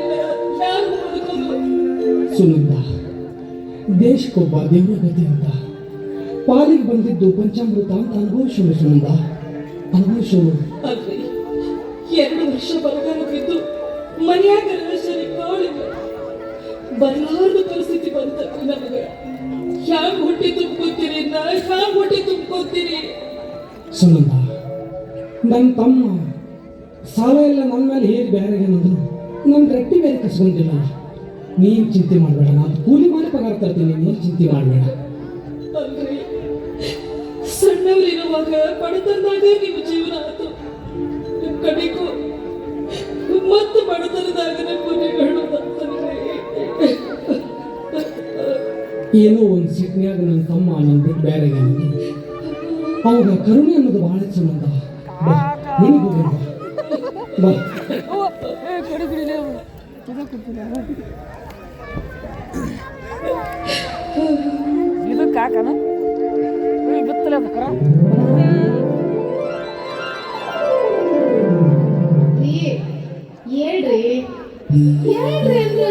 ಹ್ಯಾಂಗ ಬದುಕೋದು? ಸುನಂದ, ದೇಶಕ್ಕೊಬ್ಬ ದೇವರ ಗತಿ ಅಂತ ಪಾಲಿಗೆ ಬಂದಿದ್ದು ಪಂಚಾಮೃತ ಅಂತ ಅನುಭವಿಸೋಣ ಸುನಂದ, ಅನುಭವಿಸೋಣ. ಅಲ್ರಿ, 2 ವರ್ಷ ಬರಗಾಲ ಬಿದ್ದು ಮನೆಯಾಗ ಸರಿ ಕಾಳಿಲ್ಲ. ಬರಲಾರದ ಪರಿಸ್ಥಿತಿ ಬಂತಲ್ರಿ ನಮಗೆ. ಹ್ಯಾಂಗ ಹೊಟ್ಟೆ ತುಂಬ್ಕೊತೀರಿ? ಹ್ಯಾಂಗ ಹೊಟ್ಟೆ ತುಂಬ್ಕೊತೀರಿ? ಸುನಂದ, ನನ್ನ ತಮ್ಮ ಸಾಲ ಎಲ್ಲ ನನ್ನ ಮೇಲೆ ಹೇರಿ ಬೇರೆ ಏನಂದ್ರು ನನ್ನ ರಟ್ಟಿ ಬೇರೆ ಕಸ್ಕೊಂತಿಲ್ಲ. ನೀನು ಚಿಂತೆ ಮಾಡಬೇಡ, ನಾನು ಕೂಲಿ ಮಾಡಿ ಪಗಾರ ತರ್ತೀನಿ, ನೀನು ಚಿಂತೆ ಮಾಡಬೇಡ. ಅಲ್ರಿ, ಸಣ್ಣವರಿರುವಾಗ ಬಡತನದಾಗ ನಿಮ್ಮ ಜೀವನ ಆಯ್ತು. ಕಡೆಗೂ ಮತ್ತೆ ಬಡತನದಾಗ ಕೊನೆಗಳು ಬಂತಲ್ರಿ. ಏನೋ ಒಂದು ಸಿಟ್ನ್ಯಾಗ ನನ್ನ ತಮ್ಮ ನನ್ನ ಬಿಟ್ಟು ಬೇರೆ ಏನಂದ್ರು. ಅವಾಗ ಕರುಣೆ ಅನ್ನೋದು ಭಾಳ ಸುನಂದ. ಬಾ, ನಿನಗೆ ಹೋಗೋಣ ಬಾ. ಇದು ಕಾಕನ ಬಿತ್ತಲೆ ಅದಕ್ಕರ ಹೇಳ್ರಿ ಹೇಳ್ರಿ ಅಂದ್ರ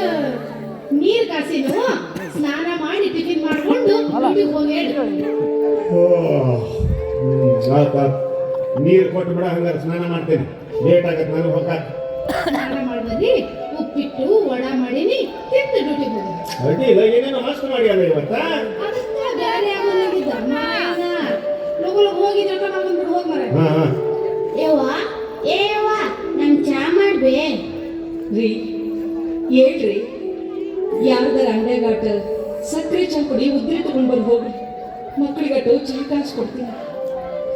ನೀರ್ ಕಾಸಿನು ಸ್ನಾನ ಮಾಡಿ ಟಿಫಿನ್ ಮಾಡ್ಕೊಂಡು ಡ್ಯೂಟಿಗೆ ಹೋಗಿ ಹೇಳ್ರಿ. ನೀರು ಕೊಟ್ಟು ಬಿಡ, ಹಂಗಾರೆ ಸ್ನಾನ ಮಾಡ್ತೇನೆ. ಲೇಟ್ ಆಗತ್ತೆ ನಾನು ಹೋಗ. ಸ್ನಾನ ಮಾಡ್ಬರ್ರಿ, ಉಪ್ಪಿಟ್ಟು ವಡ ಮಾಡೀನಿ, ತಿಂದು ಡ್ಯೂಟಿಗೆ ಹೋಗಿ. ಅಡ್ಡಿಲ್ಲ, ಏನೇನೋ ಮಸ್ತ್ ಮಾಡಿ ಅಲ್ಲ ಇವತ್ತ. ಅದಕ್ಕ ಬ್ಯಾರೆ ಆಗೋದಾಗಿದ್ದ ಮಾಯನ ಲಗು ಹೋಗಿ ಜೊತೆ ಮಾಡ್ಕೊಂಡ್ಬಿಟ್ಟು ಹೋಗಿ ಮರ. ಹಾ ಹಾ ಯವ್ವ ಏ ಯವ್ವ ನಂಗೆ ಚಾ ಮಾಡ್ಬೇ. ರೀ, ಹೇಳ್ರಿ, ಯಾರ್ದಾರ ಅಂಡೆಗಾಟ ಸಕ್ಕರೆ ಚಾ ಕುಡಿ ಉದ್ರಿ ತಗೊಂಡ್ ಬಂದು ಹೋಗ್ರಿ. ಮಕ್ಕಳಿಗಟ್ಟು ಚಾ ಕಾಯಿಸ್ಕೊಡ್ತೀನಿ.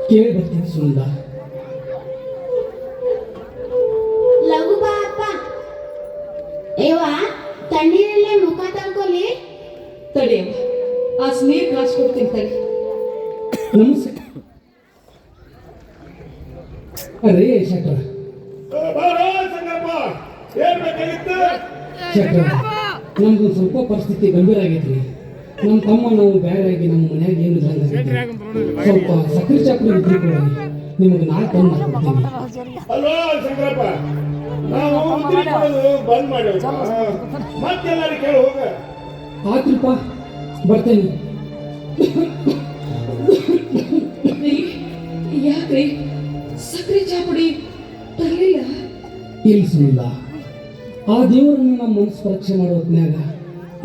ಕೇಳಿ ಬರ್ತೀನಿ ಸುನಂದ. ಲಘು ಬಾ ಅಪ್ಪ. ಯವ್ವ ತಣ್ಣೀರಲ್ಲೇ ಮುಖ ತಳ್ಕೊಲಿ. ತಡಿಯಮ್ಮ, ಆ ನೀರು ಕಾಯಿಸ್ಕೊಡ್ತೀನಿ ತಡಿ. ನಮಸ್ಕಾರ. ಅರೇ ಶೆಟ್ರ, ಶೆಟ್ರ, ನಮ್ದು ಸ್ವಲ್ಪ ಪರಿಸ್ಥಿತಿ ಗಂಭೀರ ಆಗೈತ್ರಿ. ನಮ್ಮ ತಮ್ಮ ನಾವು ಬೇರೆ ಆಗಿ ನಮ್ಮ ಮನ್ಯಾಗ ಏನು ಇದ್ದಂಗೆ ಸ್ವಲ್ಪ ಸಕ್ಕರೆ ಚಾಕ್ರಿ ಇದ್ರಿ ಕೊಡಿ, ನಿಮಗೆ 4 ಟನ್ ಹಾಕ್ಬಿಡ್ತೀನಿ. ಅಲ್ವಾ ಶಂಕರಪ್ಪ, ನಾವು ಉದ್ರಿ ಕೊಡೋದು ಬಂದ್ ಮಾಡಿ ಮತ್ತೆಲ್ಲಾರು ಕೇಳಿ ಹೋಗ. ಆತ್ರಿಪ್ಪ, ಬರ್ತೇನೆ. ರೀ, ಯಾಕ್ರಿ ಸಕ್ಕರೆ ಚಾ ಪುಡಿ ತರಲಿಲ್ಲ? ಇಲ್ಲಿ ಸುನಿಲ್ಲ, ಆ ದೇವರನ್ನು ನಮ್ಮ ಮನಸ್ಸು ಪರೀಕ್ಷೆ ಮಾಡೋ ಹೊತ್ನ್ಯಾಗ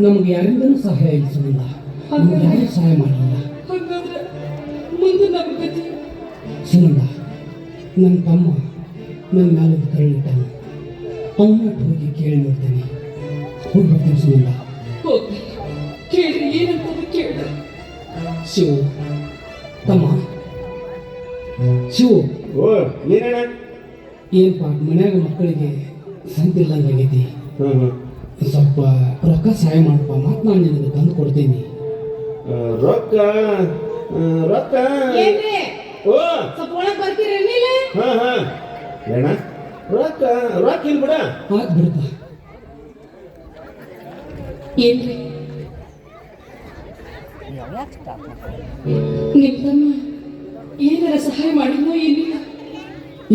ನಮಗೆ ಯಾರಿಂದನೂ ಸಹಾಯ ಇಲ್ಲ ಸುನಿಲ್ಲ. ನಮ್ಗೆ ಯಾರೂ ಸಹಾಯ ಮಾಡಲಿಲ್ಲ. ಹಂಗಾದ್ರೆ ಮುಂದೆ ನಮ್ಮ ಗತಿ? ಸುನಂದ, ನನ್ನ ತಮ್ಮ ನನ್ನ ಮ್ಯಾಲೊಂದು ಕರುಳಿಟ್ಟಾನ. ಅವನ್ನ ಹೋಗಿ ಕೇಳಿ ನೋಡ್ತೇನೆ. ಹೋಗಿ ಬರ್ತೀನಿ ಸುನಂದ. ಹೋಗ್ರಿ, ಕೇಳ್ರಿ, ಏನಂತ ಕೇಳ್ರಿ. ಶಿವು ತಮ್ಮ, ಶಿವು ಓ ಏನೇನ? ಏನಪ್ಪ ಮನ್ಯಾಗ ಮಕ್ಕಳಿಗೆ ಸಂತಿಲ್ಲಂಗೆ ಆಗೈತಿ. ಹ್ಮ್ ಸ್ವಲ್ಪ ರೊಕ್ಕ ಸಹಾಯ ಮಾಡಪ್ಪ, ಮತ್ತು ನಾನು ನಿನಗೆ ತಂದು ಕೊಡ್ತೀನಿ. ರೊಕ್ಕ ರೊಕ್ಕ ಏನ್ರಿ, ಓ ಸ್ವಲ್ಪ ಒಳಗ್ ಬರ್ತೀರಿ ನೀಲೆ? ಹಾ ಹಾ ಏನ ರೊಕ್ಕ ರೊಕ್ಕ ಇಲ್ಲ ಬಿಡ. ಆತ್ ಬಿಡಪ್ಪ. ಏನ್ರಿ ನಿಮ್ ತಮ್ಮ ಏನಾರ ಸಹಾಯ ಮಾಡಿದ್ನೋ ಏನಿಲ್ಲ.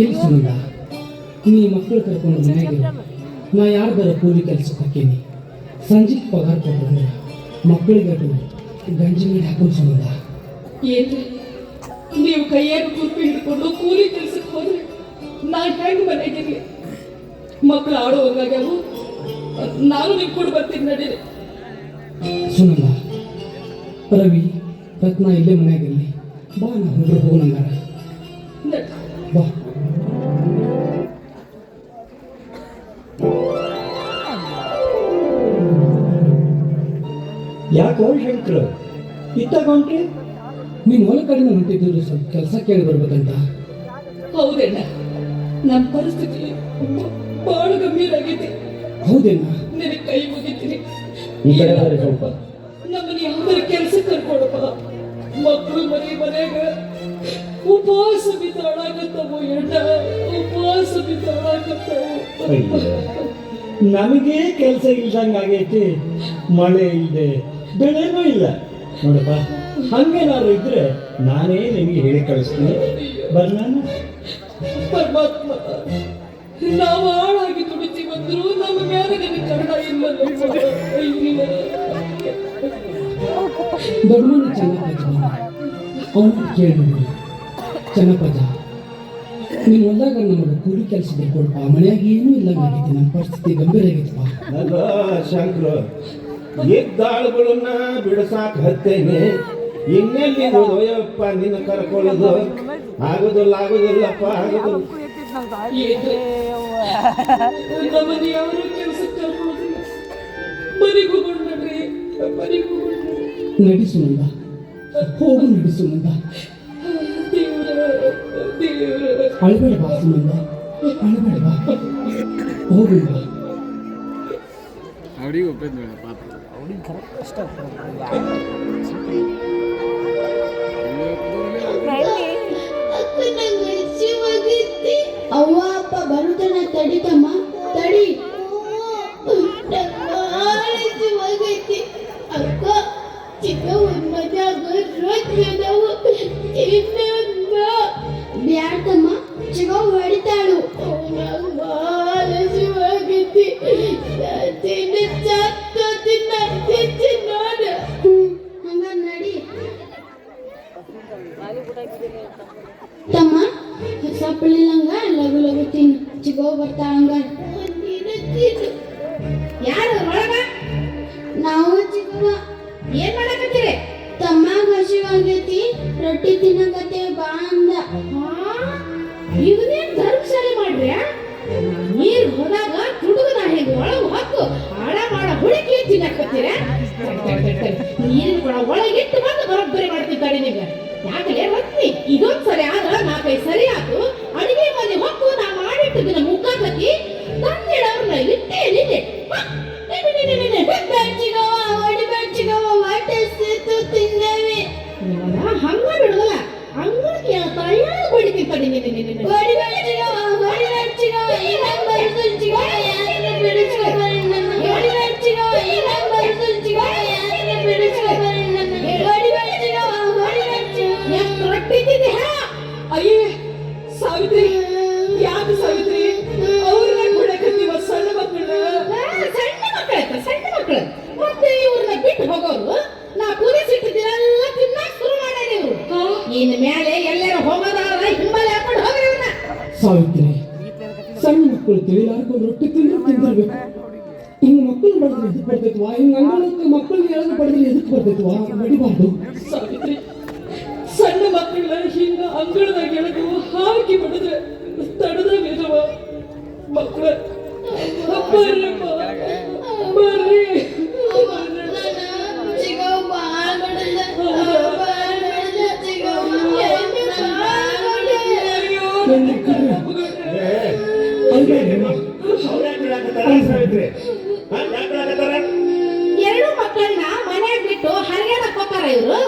ಇಲ್ಲ ಸುನಂದ, ನೀ ಮಕ್ಕಳು ಕರ್ಕೊಂಡು ಮನೆಯಾಗಿರು. ನಾ ಯಾರ್ದಾರ ಕೂಲಿ ಕೆಲ್ಸಕ್ಕೆ ಹಾಕೀನಿ. ಸಂಜೆಗೆ ಪಗಾರ ಕೊಟ್ಟಂದ್ರೆ ಮಕ್ಕಳಿಗೆ ಅದು ಗಂಜಿ ನೀರು ಹಾಕೊಂಡು ಸುನಂದ. ಏನ್ರಿ ನೀವು ಕೈಯಾಗ ಕುರ್ಪಿ ಹಿಡ್ಕೊಂಡು ಕೂಲಿ ಕೆಲ್ಸಕ್ಕೆ ಹೋದ್ರೆ ನಾ ಹೆಂಗ್ ಮನೆಗಿರ್ಲಿ? ಮಕ್ಕಳು ಆಡುವಂಗಾಗ್ಯಾವು. ನಾನು ನಿಮ್ ಕೂಡ ಬರ್ತೀನಿ ನಡೀರಿ. ಸುನಂದ, ರವಿ ರತ್ನ ಇಲ್ಲೇ ಮನೆಯಾಗಿರಲಿ. ಬಾ, ನಾ ಹೋಗೋಣಂಗಾರ. ಬಾ. ಯಾಕೋ ಶಂಕರ ಇತ್ತಾಗೊಂಡ್ರಿ? ನೀನು ಹೊಲ ಕಡೆನ ಹೊಂಟಿದ್ದು ಸ್ವಲ್ಪ ಕೆಲಸ ಕೇಳಿ ಬರ್ಬೇಕಂತ. ಹೌದಣ್ಣ, ನಮ್ಮ ಪರಿಸ್ಥಿತಿ ಬಹಳ ಗಂಭೀರ ಆಗೈತಿ. ಹೌದೇನ? ನಿನಗೆ ಕೈ ಮುಗಿತೀನಿ. ಈ ಕಡೆ ಬರ್ರಿ ಸ್ವಲ್ಪ. ನಮ್ಮನ್ನ ಯಾವ್ದಾರ ಕೆಲ್ಸಕ್ಕೆ ಕರ್ಕೊಡಪ್ಪ. ಮಕ್ಕಳು ಮನ್ಯಾಗ ಉಪವಾಸ ಬಿದ್ದಾಳಾಗತ್ತವು. ಎಣ್ಣ ಉಪವಾಸ ಬಿದ್ದಾಳಾಗತ್ತವು. ನಮಗೆ ಕೆಲಸ ಇಲ್ದಂಗೆ ಆಗೈತಿ. ಮಳೆ ಇಲ್ಲದೆ ಬೆಳೆನೂ ಇಲ್ಲ ನೋಡಪ್ಪ. ಹಂಗೇನಾದ್ರು ಇದ್ರೆ ನಾನೇ ನಿಮಗೆ ಹೇಳಿ ಕಳಿಸ್ತೀನಿ. ನಾನು ಪರಮಾತ್ಮ, ನಾವು ಹಾಳಾಗಿ ದುಡಿತಿ ಬಂದ್ರು ನಮ್ಮ ಮೇಲೆ ನಿನಗೆ ಕನ್ನಡ ಇಲ್ಲ. ದೊಡ್ಡಮನ ಚೆನ್ನಪ್ಪಾಜ ಅವನು ಕೇಳಿ ಚೆನ್ನಪ್ಪಾಜ, ನೀನು ಹೊಲ್ದಾಗ ನಮಗೆ ಕೂಲಿ ಕೆಲಸ ಕೊಡಪ್ಪ. ಮನೆಯಾಗ ಏನೂ ಇಲ್ಲಂಗಾಗೈತಿ. ನಮ್ಮ ಪರಿಸ್ಥಿತಿ ಗಂಭೀರ ಆಗೈತಪ್ಪ. ಅಲ್ಲ ಶಂಕರ, ಎದ್ದಾಳುಗಳನ್ನ ಬಿಡಸಾಕ ಹತ್ತೇನೆ. ಇನ್ನೆಲ್ಲಿ ಹೋಯಪ್ಪ ನಿನ್ನ ಕರ್ಕೊಳ್ಳೋದು? ಆಗೋದಿಲ್ಲಪ್ಪ, ಆಗೋದಿಲ್ಲ. ನಮ್ಮನ್ನ ಯಾರು ಕೆಲ್ಸಕ್ಕೆ ಕರ್ಕೊಳ್ಳೋದಿಲ್ಲ. ಮನೆಗೆ ಹೋಗೋಣ್ರಿ, ಮನೆಗೆ ಹೋಗೋಣ. ನಡಿಸು ನಂದ, ಹೋಗು ನಡಿಸು ನಂದ. ಅಳಬೇಡ ಬಾ ಸುನಂದ, ಅಳಬೇಡ ಬಾ, ಹೋಗು ಬಾ. ಅವರಿಗೆ ಒಪ್ಪಿದ್ದ ಪಾತ್ರ ಅವ್ರಿಗೆ ಕರೆಕ್ಟ್ ಅಷ್ಟ ಅವ್ವ ಅಪ್ಪ ಬರುತ್ತನ ತಡಿತಮ್ಮ, ತಡಿ. ಹೋಗೈತಿ ಅಕ್ಕ, ಚಿಕ್ಕವನ್ ಮನ್ಯಾಗ ರೊಚ್ಚದವು. ಬ್ಯಾಡ್ತಮ್ಮ, ಚಿಕ್ಕವ್ ಹೊಡಿತಾಳು. ಹೋಗೈತಿ ನೋಡ. ಹಂಗ ನಡಿ ತಮ್ಮ. ಸೊಪ್ಪಳಿಲ್ಲಂಗ ಲಘು ಲಘು ತಿನ್ನು. ಚಿಕ್ಕವ್ ಬರ್ತಾಳಂಗ. ಯಾರು ಒಳಗ? ನಾವು ಚಿಕ್ಕವ. ಏನ್ ಮಾಡಕತ್ತೀರಿ? ತಮ್ಮಾಗ ಹಸಿವಾಗೈತಿ, ರೊಟ್ಟಿ ತಿನ್ನಕತ್ತೇವೆ ಬಾ ಅಂದ. ಇದನ್ನೇನ್ ಧರ್ಮಶಾಲೆ ಮಾಡ್ರಿ? ನೀರ್ ಹೋದಾಗ ತುಡುಗನ ಹೇಗೆ ಒಳಗೆ ಹಾಕು ಹಾಳ ಮಾಡ ಹುಡುಕಿ ತಿನ್ನಕತ್ತೀರ? ನೀರಿನ ಕೂಡ ಒಳಗಿಟ್ಟು ಬಂದು ಬರೋಬ್ಬರಿ ಮಾಡ್ತಿದ್ದಾಳೆ ನಿಮ್ಗೆ. ಯಾಕಲೇ ರತ್ನಿ, ಇದೊಂದ್ ಸರಿ ಆದ್ರ 4-5 ಸರಿ ಆತು. ಅಡಿಗೆ ಮನೆ ಹೊಕ್ಕು ನಾ ಮಾಡಿಟ್ಟಿದ್ದ ಮುಕ್ಕಾಕಿ ತಂದಿಡವ್ರನ್ನ ಇಟ್ಟೇ ನಿನ್ನೆ ಹಂಗ ಬಿಡುದಲ್ಲ. ಅಂಗಡಿಗೆ ತಯಾರು ಬಡಿತಿ ತಡಿ ಅಯ್ಯೇ ಸಾವಿತ್ರಿ, ಯಾಕೆ ಸಾವಿತ್ರಿ ಅವ್ರನ್ನ ಕೊಡಕತ್ತೀವ? ಸಣ್ಣ ಮಕ್ಕಳು ಮತ್ತೆ ಇವ್ರನ್ನ ಬಿಟ್ಟು ಹೋಗೋರು. ನಾ ಪೊಲೀಸ್ ಇಟ್ಟಿದ್ದೀರಲ್ಲ ತಿನ್ನಕ್ ಶುರು ಮಾಡ್ಯಾರ ಇವ್ರು. ಇನ್ ಮೇಲೆ ಎಲ್ಲಾರ ಹೋಗೋದಾರ ಹಿಂಬಾಲ ಹಾಕೊಂಡು ಹೋಗ್ರಿ ಇವ್ರನ್ನ. ಸಾವಿತ್ರಿ, ಸಣ್ಣ ಮಕ್ಕಳು ತಿಳಿಲಾರ್ಕೊಂಡು ರೊಟ್ಟಿ ತಿಂದಿರ್ಬೇಕು. ಹಿಂಗ್ ಮಕ್ಕಳು ಬಡಿದ್ರೆ ಎದಕ್ ಬರ್ತೈತ್ವಾ? ಹಿಂಗ್ ಅಂಗಳಕ್ಕೆ ಮಕ್ಕಳಿಗೆ ಎಳೆದು ಬಡಿದ್ರೆ ಎದಕ್ ಬರ್ತೈತ್ವಾ? ಬಡಿಬಾರ್ದು ಸಾವಿತ್ರಿ. ಸಣ್ಣ ಮಕ್ಕಳ ಹಿಂಗ ಅಂಗಳದಾಗ ಎಳೆದು ಹಾಕಿ ಬಡಿದ್ರೆ ತಡದ ಬೇಡವ ಮಕ್ಕಳ. ಬರ್ರಪ್ಪ, ಬರ್ರಿ. ಎರಡು ಮಕ್ಕಳನ್ನ ಮನ್ಯಾಗ ಬಿಟ್ಟು ಹರಿಯಾಣಕ್ಕೆ ಹೋಗ್ತಾರ ಇವ್ರು.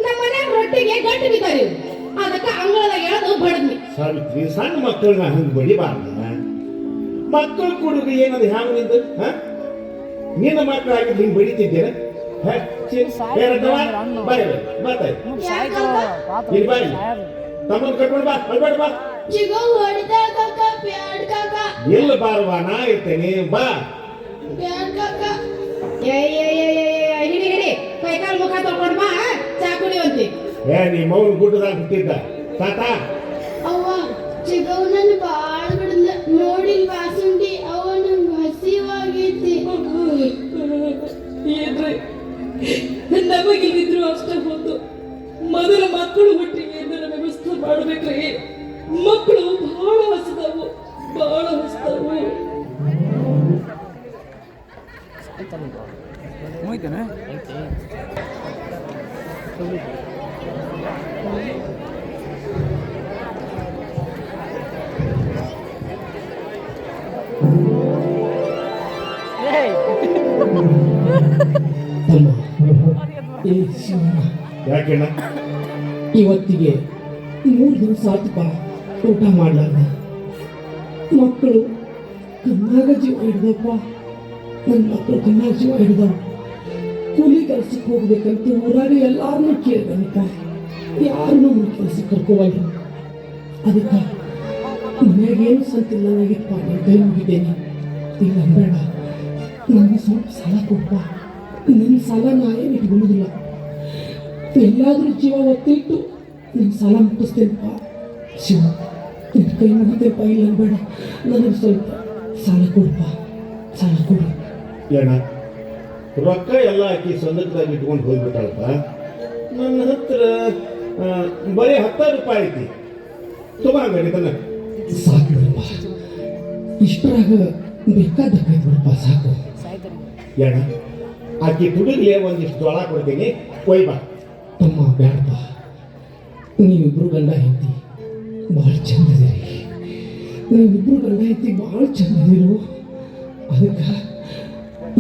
ನಮ್ಮ ಮನ್ಯಾಗ ರೊಟ್ಟಿಗೆ ಗಂಟು ಬಿದ್ದಾರ ಇವ್ರು. ಅದಕ್ಕೆ ಅಂಗಳದಾಗ ಎಳೆದು ಬಡದ್ನಿ. ಸಾವಿತ್ರಿ, ಸಣ್ಣ ಮಕ್ಕಳನ್ನ ಹಂಗೆ ಬಡಿಬಾರ್ದ. ಮಕ್ಕಳು ಕುಡುಗು ಏನದು ಹ್ಯಾಂಗ ನಿಂದು? ನಿನ್ನ ಮಕ್ಕಳಾಗಿದ್ದು ಹಿಂಗೆ ಬಡಿತಿದ್ದೇನೆ? ಇಲ್ಲಿ ಬಾಯಿ ತಮ್ಮನ್ ಕಟ್ಕೊಂಡು ಬಾ ಅಲ್ಬೇಡ ಬಾ ಚಿಗೋ ಹೊಡಿತಾಳ ಕಾಕ ಬ್ಯಾಡ್ ಕಾಕ ಎಲ್ಲ ಬಾರವಾ ನಾ ಇರ್ತೇನೆ ಬಾ ಬ್ಯಾಡ್ ಕಾಕ ಹಿಡಿ ಕೈಕಾಲು ಮುಖ ತೊಳ್ಕೊಂಡು ಬಾ ಚಾ ಕುಡಿಯುವಂತೆ ನೀ ಮೌನ ಗುಡ್ಡದಾಗ ಹುಟ್ಟಿದ್ದ ತಾತ ಅವ್ವ ಚಿಗವ್ ನನ್ನ ಬಾಳ ಬಿಡಲ್ಲ ನೋಡಿ ಬಾಸುಂಡಿ ಅವ್ವ ನಂಗೆ ಹಸಿವಾಗೈತಿ ಏನ್ರಿ ನಮಗಿದ್ರು ಅಷ್ಟೇ ಹೋತು ಮೊದಲ ಮಕ್ಕಳು ಹುಟ್ಟಿಗೆ ಏನಾರ ವ್ಯವಸ್ಥೆ ಮಾಡ್ಬೇಕ್ರಿ ಮಕ್ಕಳು ಬಹಳ ಹಸಿದವು ಬಹಳ ಹಸಿದವು ಮುಗಿತೇನೆ ತಮ್ಮ ಏ ಶಿವಣ್ಣ, ಯಾಕೆಣ್ಣ ಇವತ್ತಿಗೆ 3 ದಿವಸ ಆತಪ್ಪ ಊಟ ಮಾಡ್ಲಾರ್ದ ಮಕ್ಕಳು ಕಣ್ಣಾಗ ಜೀವ ಹಿಡ್ದಪ್ಪ ನನ್ನ ಮಕ್ಕಳು ಕಣ್ಣಾಗ ಜೀವ ಹಿಡ್ದವ ಕೂಲಿ ಕೆಲಸಕ್ಕೆ ಹೋಗ್ಬೇಕಂತ ಊರಾಗ ಎಲ್ಲಾರನ್ನೂ ಕೇಳ್ದನಪ್ಪ ಯಾರನ್ನೂ ಕೆಲಸಕ್ಕೆ ಕರ್ಕೋವಲ್ರು ಅದಕ್ಕೆ ಮನ್ಯಾಗ ಏನು ಸಂತಿಲ್ಲ ಆಗಿಪ್ಪ ನಾನು ಕೈ ಮುಗಿದ್ದೇನೆ ಇಲ್ಲ ಬೇಡ ನನಗೆ ಸ್ವಲ್ಪ ಸಾಲ ಕೊಡಪ್ಪ ನನ್ನ ಸಾಲ ನಾ ಏನು ಇಟ್ಕೊಳ್ಳೋದಿಲ್ಲ ಎಲ್ಲಾದ್ರೂ ಜೀವ ಒತ್ತಿಟ್ಟು ನಿನ್ನ ಸಾಲ ಮುಟ್ಟಿಸ್ತೇನಪ್ಪ ಶಿವ ನಿನ್ನ ಕೈ ಮುಗಿತೇಪ್ಪ ಇಲ್ಲ ಬೇಡ ನನಗೆ ಸ್ವಲ್ಪ ಸಾಲ ಕೊಡಪ್ಪ ಸಾಲ ಕೊಡು ಏನ ರೊಕ್ಕ ಎಲ್ಲ ಹಾಕಿ ಸಂದಕದಾಗ ಇಟ್ಕೊಂಡು ಹೋಗ್ಬಿಟ್ಟಲ್ಪ ನನ್ನ ಹತ್ರ ಬರೀ 10 ರೂಪಾಯಿ ಐತಿ ತಗೊಂಡ್ರಿ ತನ್ನ ಸಾಕು ಬಿಡಪ್ಪ ಇಷ್ಟರಾಗ ಬೇಕಾದಕ್ಕೈತೆ ಬಿಡಪ್ಪ ಸಾಕು ಏನ ಆಕಿ ತುಡುಗ್ಲೆ ಒಂದಿಷ್ಟು ಜೋಳ ಕೊಡ್ತೀನಿ ಕೊಯ್ ಬಾ ತಮ್ಮ ಬ್ಯಾಡಪ್ಪ ನೀವಿಬ್ರು ಗಂಡ ಹೆಂಡತಿ ಭಾಳ ಚಂದದಿರಿ ನೀವಿಬ್ರು ಗಂಡ ಹೆಂಡತಿ ಭಾಳ ಚಂದದಿರು ಅದಕ್ಕೆ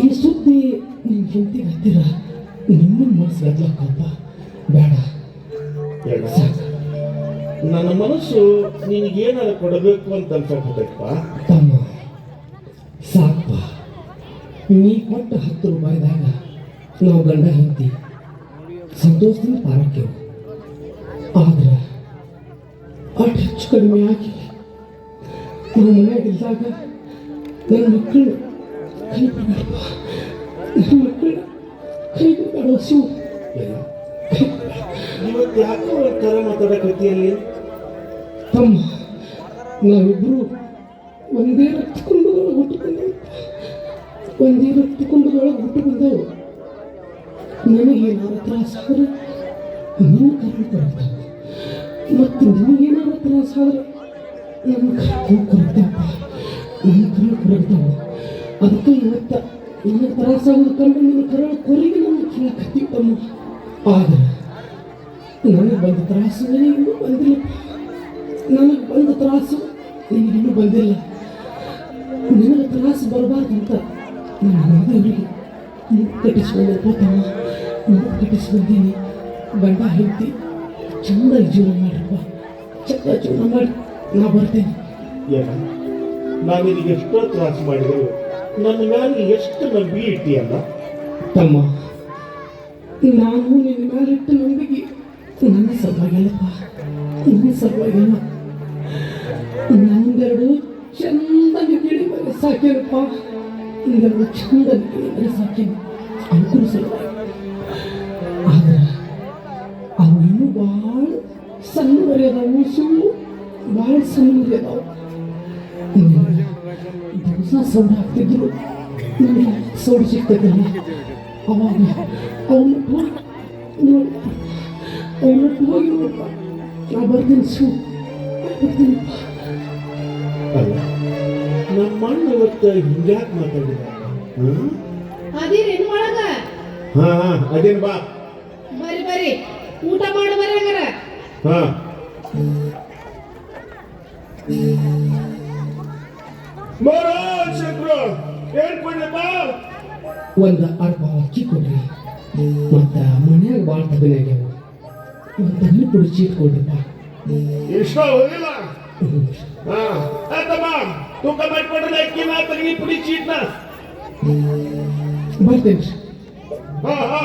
ಈ ಸುದ್ದಿ ನಿಮ್ಮ ಹೆಂಡತಿಗೆ ಹತ್ತಿರ ನಿಮ್ಮ ಮನಸ್ಸು ಗದ್ಲಕ್ಕಪ್ಪ ಬೇಡ ಏನ ಸಾಕು ನನ್ನ ಮನಸ್ಸು ನಿನಗೇನಾರ ಕೊಡಬೇಕು ಅಂತ ಅನ್ಸೋಕತ್ತಪ್ಪ ತಮ್ಮ ಸಾಕಪ್ಪ ನೀ ಕೊಟ್ಟ 10 ರೂಪಾಯಿದಾಗ ನಾವು ಗಂಡ ಹೆಂಡತಿ ಸಂತೋಷದಿಂದ ಪಾರಕ್ಕೆವು ಆದ್ರೆ ಅಷ್ಟು ಹೆಚ್ಚು ಕಡಿಮೆ ಆಗಿ ನಾವು ಮನೆಯಾಗಿದ್ದಾಗ ನನ್ನ ಮಕ್ಕಳು ಕೈ ಬಿಡಬೇಡಪ್ಪ ನನ್ನ ಮಕ್ಕಳು ಕೈ ಬಿಡಬೇಡ ಶಿವ ಏನ ಇವತ್ತು ಯಾಕೋ ಒಂಥರ ಮಾತಾಡಕತ್ತೀಯಲ್ಲಿ ತಮ್ಮ ನಾವಿಬ್ಬರು ಒಂದೇ ರಕ್ತಕುಂಡದೊಳಗೆ ಹುಟ್ಟು ಬಂದೆವು ಒಂದೇ ರಕ್ತಕುಂಡದೊಳಗೆ ಹುಟ್ಟು ಬಂದೆವು ನನಗೇನಾರ ತ್ರಾಸಾದ್ರೆ ನಿನ್ನ ಕರ್ಕೊಂಡು ಕೊರಗ್ತಾವ ಮತ್ತು ನಿನಗೇನಾರ ತ್ರಾಸಾದ್ರೆ ನನ್ನ ಕರ್ಕೊಂಡು ಕೊರಗ್ತಾವಪ್ಪ ನನ್ನ ಕರ್ಕೊಂಡು ಕೊರಗ್ತಾವ ಅದಕ್ಕೆ ಇವತ್ತು ನನಗೆ ತ್ರಾಸಾಗೋದು ಕಂಡು ನಿನ್ನ ಕರಳು ಕೊರಗಿ ನನ್ನ ಕೇಳಕತ್ತೀವಿ ತಮ್ಮ ಆದರೆ ನನಗೆ ಬಂದ ತ್ರಾಸು ನಿನಗಿನ್ನೂ ಬಂದಿಲ್ಲಪ್ಪ ನನಗೆ ಬಂದ ತ್ರಾಸು ನಿನಗಿನ್ನೂ ಬಂದಿಲ್ಲ ನಿನಗೆ ತ್ರಾಸು ಬರಬಾರ್ದಂತ ನನ್ನ ಮದುವೆಗೆ ಮುಖ ಕಟ್ಟಿಸ್ಕೊಂಡಪ್ಪ ತಮ್ಮ ಮುಖ ಕಟ್ಟಿಸ್ಕೊಂಡೀನಿ ಗಂಡ ಹೆಂಡತಿ ಚಂದಾಗಿ ಜೀವನ ಮಾಡ್ರಪ್ಪ ಚಂದ ಜೀವನ ಮಾಡಿ ನಾ ಬರ್ತೇನೆ ಏನ ನಾನು ನಿನಗೆ ಎಷ್ಟೋ ತ್ರಾಸ ಮಾಡಿದೆವು ನನ್ನ ಮ್ಯಾಲೆ ಎಷ್ಟು ನಂಬಿ ಇಟ್ಟಿಯಲ್ಲ ತಮ್ಮ ನಾನು ನಿನ್ನ ಮೇಲಿಟ್ಟು ನಂಬಿಕೆ ನನ್ನ ಸಲುವಾಗಿಲ್ಲಪ್ಪ ನನ್ನ ಸಲುವಾಗಿಲ್ಲ ಒಂದೆರಡು ಚಂದಾಗಿ ಗಿಳಿ ಮನೆ ಸಾಕೇನಪ್ಪ ಒಂದೆರಡು ಚಂದಾಗಿ ಗಿಳಿ ಮನೆ ಸಾಕೇನು ಅಂಕುರು ಸಲುವಾಗಿ ಆದ್ರೆ ಅವು ಇನ್ನೂ ಭಾಳ ಸಣ್ಣ ಮರಿ ಅದಾವು ಸುಳ್ಳು ಭಾಳ ಸಣ್ಣ ಮರಿ ಅದಾವು ದಿವಸ ಸೌಂಡ್ ಹಾಕ್ತಿದ್ರು ನನಗೆ ಸೌಂಡ್ ಸಿಗ್ತೈತಿಲ್ಲ ಅವಾಗ ಅವನು ನೋಡಿ ಅವನು ಹೋಗಿ ನೋಡಪ್ಪ ನಾ ಬರ್ತೀನಿ ಸು ಬರ್ತೀನಪ್ಪ ಅಲ್ಲ ನಮ್ಮ ಅಣ್ಣ ಇವತ್ತು ಹಿಂಗ್ಯಾಕೆ ಮಾತಾಡಿದ ಅದಿರೇನು ಒಳಗ ಹಾ ಅದೇನು ಬಾ ಬರ್ರಿ ಊಟ ಮಾಡಿ ಬರ್ರಿ ಹಂಗಾರ ಹಾ ಬರೋ ಶಂಕ್ರು ಹೇಳ್ಕೊಂಡೆ ಬಾ ಒಂದು ಅರ್ಧ ಅಕ್ಕಿ ಕೊಡ್ರಿ ಮತ್ತು ಮನ್ಯಾಗ ಭಾಳ ತಗನಾಗ್ಯಾವ ಒಂದು ತಗನಿ ಪುಡಿ ಚೀಟ್ ಕೊಡ್ರಿಪ್ಪ ಇಷ್ಟ ಹೋಗಿಲ್ಲ ಹಾ ಆಯ್ತಮ್ಮ ತೂಕ ಮಾಡಿಕೊಂಡ್ರೆ ಅಕ್ಕಿ ನಾ ತಗನಿ ಪುಡಿ ಚೀಟ್ನ ಬರ್ತೇನೆ ಹಾ ಹಾ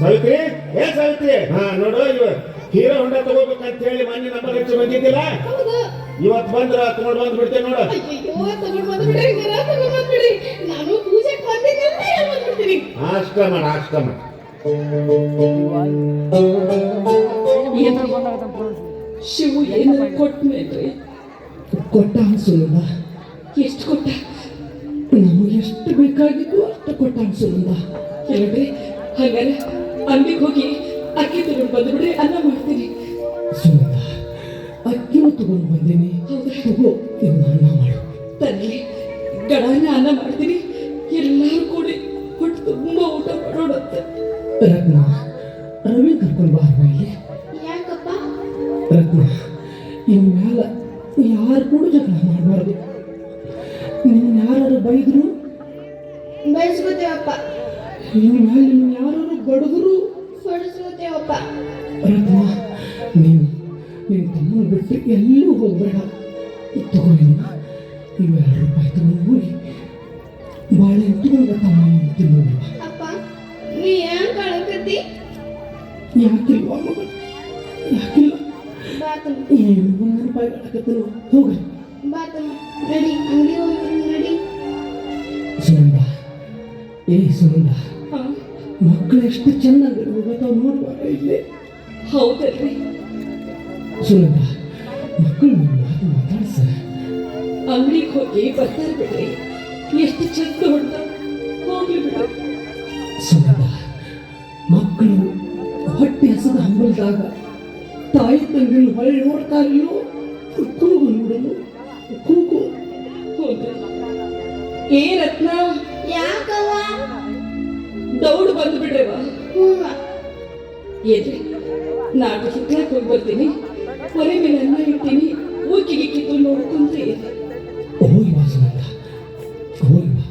ಸಾವಿತ್ರಿ, ಏ ಸಾವಿತ್ರಿ, ಹಾ ನೋಡು ಇವ ಹೀರೋ ಹೊಂಡ ತಗೋಬೇಕಂತ ಹೇಳಿ ಮೊನ್ನೆ ನಂಬರ್ ಹಚ್ಚಿ ಬಂದಿದ್ದಿಲ್ಲ, ಹೌದು. ಇವತ್ತು ಬಂದ್ರ ತಗೊಂಡ್ ಬಂದ್ ಬಿಡ್ತೇನೆ ನೋಡು. ಅಯ್ಯೋ ತಗೊಂಡ್ ಬಂದ್ಬಿಡ್ರಿ ಗರ ತಗೊಂಡ್ ಬಂದ್ಬಿಡಿ. ನಾನು ಪೂಜೆಗೆ ಬಂದಿದ್ದೆಲ್ಲ ಎಲ್ಲ ಬಂದ್ಬಿಡ್ತೀನಿ. ಅಷ್ಟ ಮಾಡ ಅಷ್ಟ ಮಾಡ. ಶಿವು ಏನಾರ ಕೊಟ್ಮೇನ್ರಿ? ಕೊಟ್ಟ ಸುನಂದ, ಎಷ್ಟು ಕೊಟ್ಟ? ನಮಗೆ ಎಷ್ಟು ಬೇಕಾಗಿತ್ತು ಅಷ್ಟು ಕೊಟ್ಟ ಸುನಂದ. ಹೇಳ್ರಿ, ಹಂಗಾರ ಅಂಗಡಿಗೆ ಹೋಗಿ ಅಕ್ಕಿ ತಗೊಂಡು ಬಂದ್ಬಿಡ್ರಿ, ಅನ್ನ ಮಾಡ್ತೀನಿ. ಸುನಂದ, ಅಕ್ಕಿನೂ ತಗೊಂಡು ಬಂದೇನಿ. ತಗೋ, ಇನ್ನು ಅನ್ನ ಮಾಡು. ತನ್ನಿ, ಗಡಾನ ಅನ್ನ ಮಾಡ್ತೀನಿ. ಎಲ್ಲರೂ ಕೂಡಿ ಹೊಟ್ಟೆ ತುಂಬ ಊಟ ಮಾಡೋಣಂತೆ. ರತ್ನ, ರವಿ ಕರ್ಕೊಂಡು ಬಾ ಇಲ್ಲಿ. ಯಾಕಪ್ಪ? ರತ್ನ, ಇನ್ ಮ್ಯಾಲ ಯಾರು ಕೂಡ ಜಗಳ ಮಾಡಬಾರ್ದು. ನಿನ್ನ ಯಾರು ಬೈದ್ರು, ಬಯಸ್ಕೋತೇವಪ್ಪ. ಇನ್ ಮ್ಯಾಲ ನಿನ್ನ ಯಾರು ಬಡದ್ರು, ಹೊಡಿಸ್ಕೋತೇವಪ್ಪ. ರತ್ನ, ನೀನು ನಿನ್ನ ತಮ್ಮನ ಬಿಟ್ಟು ಎಲ್ಲೂ ಹೋಗ್ಬೇಡ. ತಗೋ ಇನ್ನು ₹2 ತಗೊಂಡು ಹೋಗಿ ಬಾಳೆ ತಗೊಂಡು ತಮ್ಮ ತಿನ್ನೋದಿಲ್ಲ. ಅಪ್ಪ, ನೀ ಯಾಕೆ ಕಳಕತ್ತಿ? ಯಾಕಿಲ್ವಾ ಮಗ, ಯಾಕಿಲ್ಲ? ಬಾತಮ್ಮ, ಏನು ₹1 ಹಾಕತ್ತೇನೋ, ಹೋಗ್ರಿ. ಬಾತಮ್ಮ, ನಡಿ, ಅಂಗಡಿ ಹೋಗ್ರಿ, ನಡಿ. ಸುನಂದ, ಏ ಸುನಂದ, ಹಾ, ಮಕ್ಕಳು ಎಷ್ಟು ಚೆನ್ನಾಗಿ ಹೋಗತ್ತಾವ ನೋಡುವಾಗ ಇಲ್ಲೇ. ಹೌದಲ್ರಿ? ಸುನಂದ, ಮಕ್ಕಳು ನಿಮ್ಮ ಮಾತು ಮಾತಾಡ್ಸ. ಅಂಗಡಿಗೆ ಹೋಗಿ ಬರ್ತಾರೆ ಬಿಡ್ರಿ, ಎಷ್ಟು ಚಂದ ಹೊಡ್ದ. ಹೋಗ್ಲಿ ಬಿಡ್ರಿ. ಸುನಂದ, ಮಕ್ಕಳು ಹೊಟ್ಟೆ ಹಸದ ಹಂಬಲ್ದಾಗ ತಾಯಿ ತಂಗಿನ ಹೊಳ್ಳಿ ನೋಡ್ತಾರಿಲ್ಲೋ, ಕೂಗು ನೋಡಲು ಕೂಗು. ಹೌದ್ರಿ? ಏ ರತ್ನ, ಯಾಕವ್ವ? ದೌಡ್ ಬಂದು ಬಿಡ್ರವ. ಹೂವ. ಏನ್ರಿ, ನಾಟಕ ಹಿಟ್ಲಾಕ್ ಹೋಗಿ ಬರ್ತೀನಿ. ಒಲೆ ಮೇಲೆ ಅನ್ನ ಇಡ್ತೀನಿ, ಊಕಿಗೆ ಕಿತ್ತು ನೋಡ್ಕೊಂಡ್ರಿ. ಹೋಗಿ ಬಾ ಸುನಂದ, ಹೋಗಿ ಬಾ.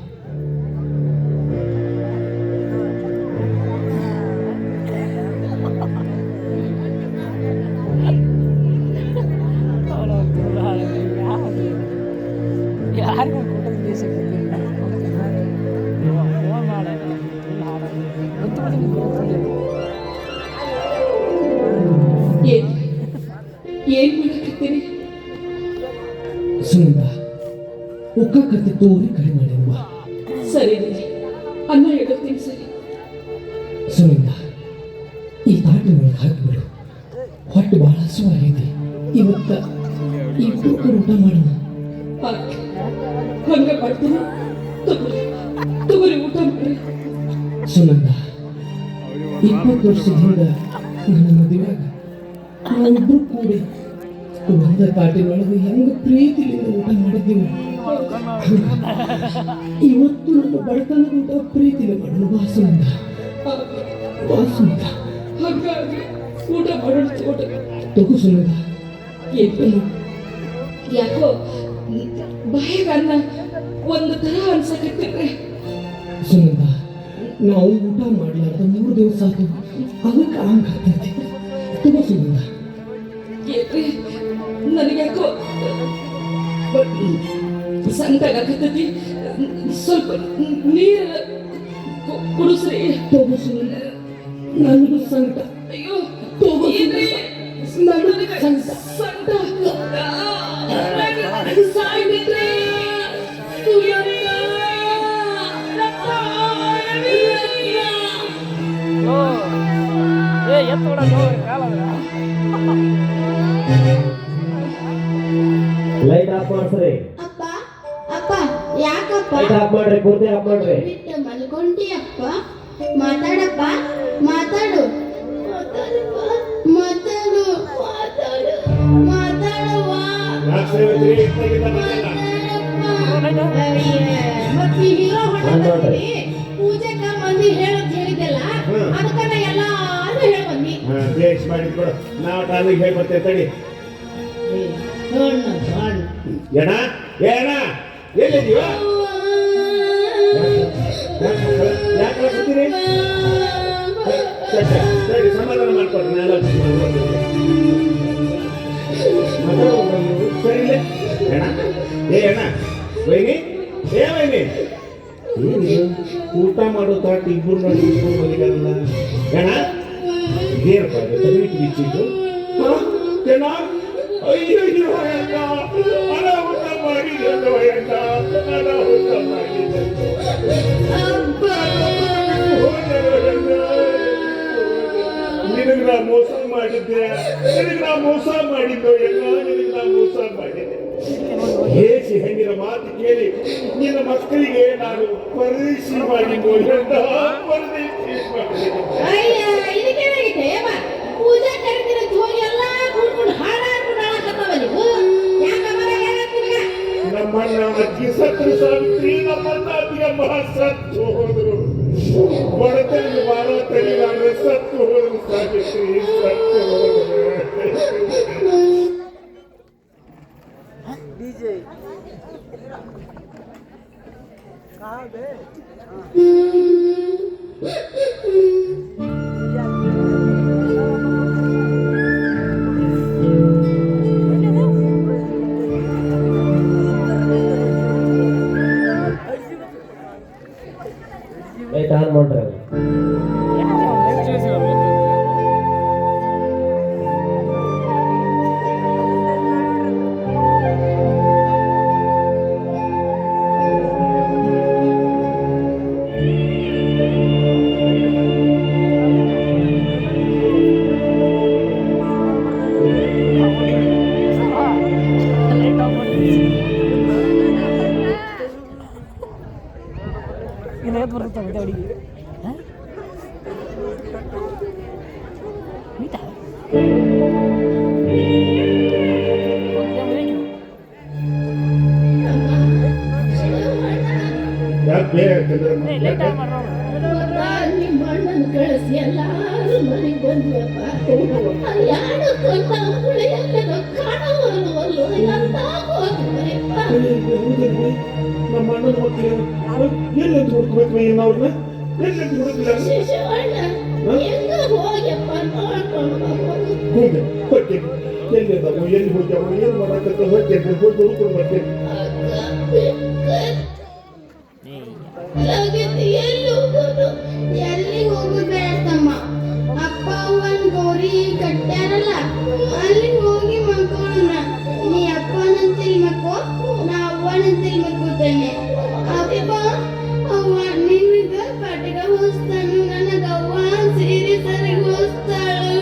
ಯಾರಿಗೂ ಕೊಟ್ಟದ್ದು ಬೇಸಿಗೆ ಏನ್ ಮಾಡಕತ್ತೀರಿ? ಸುನಂದ, ಒಕ್ಕ ಕತ್ತಿ ತೋರಿ ಕೈ ಮಾಡಿರುವ. ಸರಿ ರೀ, ಅನ್ನ ಇಡುತ್ತೀನಿ. ಸರಿ ಸುನಂದ, ಈ ತಾಟಿನೊಳಗೆ ಹಾಕಿಬಿಡು. ಹೊಟ್ಟೆ ಭಾಳ ಹಸುವಾಗೈತಿ. ಇವತ್ತ ಇಬ್ಬರು ಊಟ ಮಾಡೋಣ. ಆಯ್ತು, ಹಂಗ ಮಾಡ್ತೀನಿ. ತಗೋರಿ ತಗೋರಿ, ಊಟ ಮಾಡ್ರಿ. ಸುನಂದ, 20 ವರ್ಷದ ಹಿಂದೆ ನನ್ನ ಮದುವೆಯಾಗ ನಾವಿಬ್ರು ಕೂಡಿ ಒಂದ ತಾಟಿನೊಳಗೆ ಹೆಂಗ ಪ್ರೀತಿಯಿಂದ ಊಟ ಮಾಡಿದ್ದೀವಿ. ಇವತ್ತು ನನ್ನ ಬಡತನದ ಊಟ ಪ್ರೀತಿಯಿಂದ ಮಾಡೋಣ. ಬಾ ಸುನಂದ, ಬಾ ಸುನಂದ. ಹಾಗಾಗಿ ಊಟ ಮಾಡೋಣ. ಊಟ ತಗೋ ಸುನಂದ. ಏನು ಯಾಕೋ ಬಾಯಿಗೆ ಅನ್ನ ಒಂದು ತರ ಅನ್ಸಕತ್ತಿರ್ರಿ. ಸುನಂದ, ನಾವು ಊಟ ಮಾಡ್ಲಾರ್ದ 3 ದಿವಸ ಆತು. ಅದಕ್ಕೆ ಹಂಗ ಆಗ್ತೈತಿ. ತಗೋ ಸುನಂದ. ಏನ್ರಿ, ನನಗ್ಯಾಕೋ ಸಂಕಟ ಆಗತ್ತೈತಿ. ಸ್ವಲ್ಪ ನೀರು ಕುಡಿಸ್ರಿ. ತಗೋ ಸುನಂದ, ನನಗೂ ಸಂಕಟ. ಅಯ್ಯೋ, ತಗೋ ಏನ್ರಿ? ನನಗೂ ಸಂಕಟ. ಸಂಕಟ ಸಾಯ್ಬಿಟ್ರಿ. ಎತ್ತೋಡ ಕಾಲದ ಲೈಟ್ ಆಫ್ ಮಾಡ್ಸ್ರಿ. ಅಪ್ಪ, ಅಪ್ಪ, ಯಾಕಪ್ಪ? ಲೈಟ್ ಆಫ್ ಮಾಡ್ರಿ, ಪೂರ್ತಿ ಆಫ್ ಮಾಡ್ರಿ. ಬಿಟ್ಟು ಮಲ್ಕೊಂಡಿ ಅಪ್ಪ? ಮಾತಾಡಪ್ಪ, ಮಾತಾಡು. ಮಾತಾಡು, ಮಾತಾಡು, ಮಾತಾಡವ್ವ. ಯಾಕೆ ಸಾವಿತ್ರಿ, ಇತ್ತಾಗಿದ್ದ ಮಾತಲ್ಲ? ಮತ್ತೆ ಹೀರೋ ಹೊಡೆದ್ರಿ ಪೂಜೆಕ ಮಂದಿ ಹೇಳಕ್ ಹೇಳಿದ್ದೆಲ್ಲ, ಅದಕ್ಕ ನಾ ಎಲ್ಲಾರು ಹೇಳ ಬನ್ನಿ. ಬೇಸ್ ಮಾಡಿದ್ ಕೊಡು, ನಾವು ಟಾನಿಗೆ ಹೇಳಿ ಬರ್ತೇವೆ. ತಡಿ ಎಣ, ಏಣ ಎಲ್ಲಿದೀವ? ಯಾಕೆ ಬರ್ತೀರಿ? ಸರಿ, ಸಮಾಧಾನ ಮಾಡ್ಕೊಡ್ರಿ. ನಾನು ಸರಿ ಅಣ್ಣ ಏ ಅಣ್ಣ ವೈನಿ ಏ ವೈನಿ ಏನಿದು ಊಟ ಮಾಡೋ ತಾಟ್ ಇಬ್ಬರು ನೋಡಿ ಇಬ್ಬರು ಮನೆಗಳಲ್ಲ ಅಣ್ಣ ಇದೇನಪ್ಪ ತಗಲಿಕ್ಕೆ ಬಿಚ್ಚಿದ್ದು ಅಣ್ಣ ಅಯ್ಯೋ ಅಣ್ಣ ಅನಾಹುತ ಮಾಡಿದ್ದಲ್ಲ ಅಣ್ಣ ಅನಾಹುತ ಮಾಡಿದ್ದಲ್ಲ ನಿನಗೆ ನಾ ಮೋಸ ಮಾಡಿದ್ದೆ ನಿನಗೆ ನಾ ಮೋಸ ಮಾಡಿದ್ದು ಎಲ್ಲ ನಿನಗೆ ನಾ ಮೋಸ ಮಾಡಿದ್ದೆ ಹೇಸಿ ಹೆಣ್ಣಿನ ಮಾತು ಕೇಳಿ ನಿನ್ನ ಮಕ್ಕಳಿಗೆ ನಾನು ಪರದೇಶಿ ಮಾಡಿದ್ದು ಎಲ್ಲ ಪರದೇಶಿ ಮಾಡಿದ್ದೆ ಅಯ್ಯ ಇದಕ್ಕೇನಾಗಿತ್ತೆ ಯಮ್ಮ ಪೂಜಾ ಕರಿತಿರತ್ ಹೋಗಿ ಎಲ್ಲ ಕುಡ್ಕೊಂಡು ಹಾಡಾಡ್ಕೊಂಡು ಹಾಳಾಕತ್ತಾವ ನೀವು ಯಾಕ ಮರ ಏನಾಗ್ತಿ ನಿನಗ ನಮ್ಮಣ್ಣ ಅಜ್ಜಿ ಸತ್ರು ಸಾವಿತ್ರಿ ನಮ್ಮಣ್ಣ ಅಜ್ಜಿಯಮ್ಮ ಸತ್ತು ಹೋದರು ಬಡತನ ಬಾಳ ತಲೆಗಾರ ಸತ್ತು ಹೋದರು ಸಾವಿತ್ರಿ ಸತ್ತು ಹೋದರು डीजे कहाँ बे ಲೈಟ್ ಆನ್ ಮಾಡ್ರಿ इन्हें बरता है दाढ़ी हैं मीठा ಯಾಕೆ ಬೇರೆ ಆಗ್ತದೆ ನಿಮ್ಮ ಅಣ್ಣನ ಕಳಿಸಿ ಎಲ್ಲಾರು ಮನೆಗೆ ಬಂದ್ವಪ್ಪ ಯಾರು ಕಂಡು ಎಲ್ಲದ ಕಾಣವಲ್ವಲ್ಲು ಎಂತ ಹೋಗ್ಬೇಕಪ್ಪ ನಮ್ಮ ಅಣ್ಣನ ಮಕ್ಕಳು ಎಲ್ಲೆಂದು ಹುಡುಕ್ಬೇಕು ಅವ್ರನ್ನ ಎಲ್ಲೆಂದು ಹುಡುಕಿಲ್ಲ ಶಿಶುವಣ್ಣ ಹೆಂಗ ಹೋಗ್ಯಪ್ಪ ನೋಡ್ಕೊಂಡು ಹೋಗಿ ಹೊಟ್ಟೆಗೆ ಎಲ್ಲಿದ್ದಾವು ಎಲ್ಲಿ ಹೋಗ್ಯಾವ ಏನು ಮಾಡಕತ್ತ ಹೊಟ್ಟೆಗೆ ಹೋಗಿ ಹುಡುಕೊಂಡು ಬರ್ತೇನೆ ಎಲ್ಲಿಗೆ ಹೋಗುಬೇಡಮ್ಮ ಅಪ್ಪ ಅವನ್ ಗೌರಿ ಕಟ್ಟ್ಯಾರಲ್ಲ ಅಲ್ಲಿಗೆ ಹೋಗಿ ಮಕ್ಕೋಣ ನೀ ಅಪ್ಪನಂತಿಲ್ ಮಕ್ಕೋ ನಾ ಅವ್ವನಂತಿಲ್ ಮಕ್ಕೋತೇನೆ ಅಪ್ಪ ಅವ್ವ ನಿನಗ ಪಟಕ ಹೊಸ್ತಾನು ನನಗ ಅವ್ವ ಸೀರೆ ಸರಿಗೆ ಹೊಸ್ತಾಳು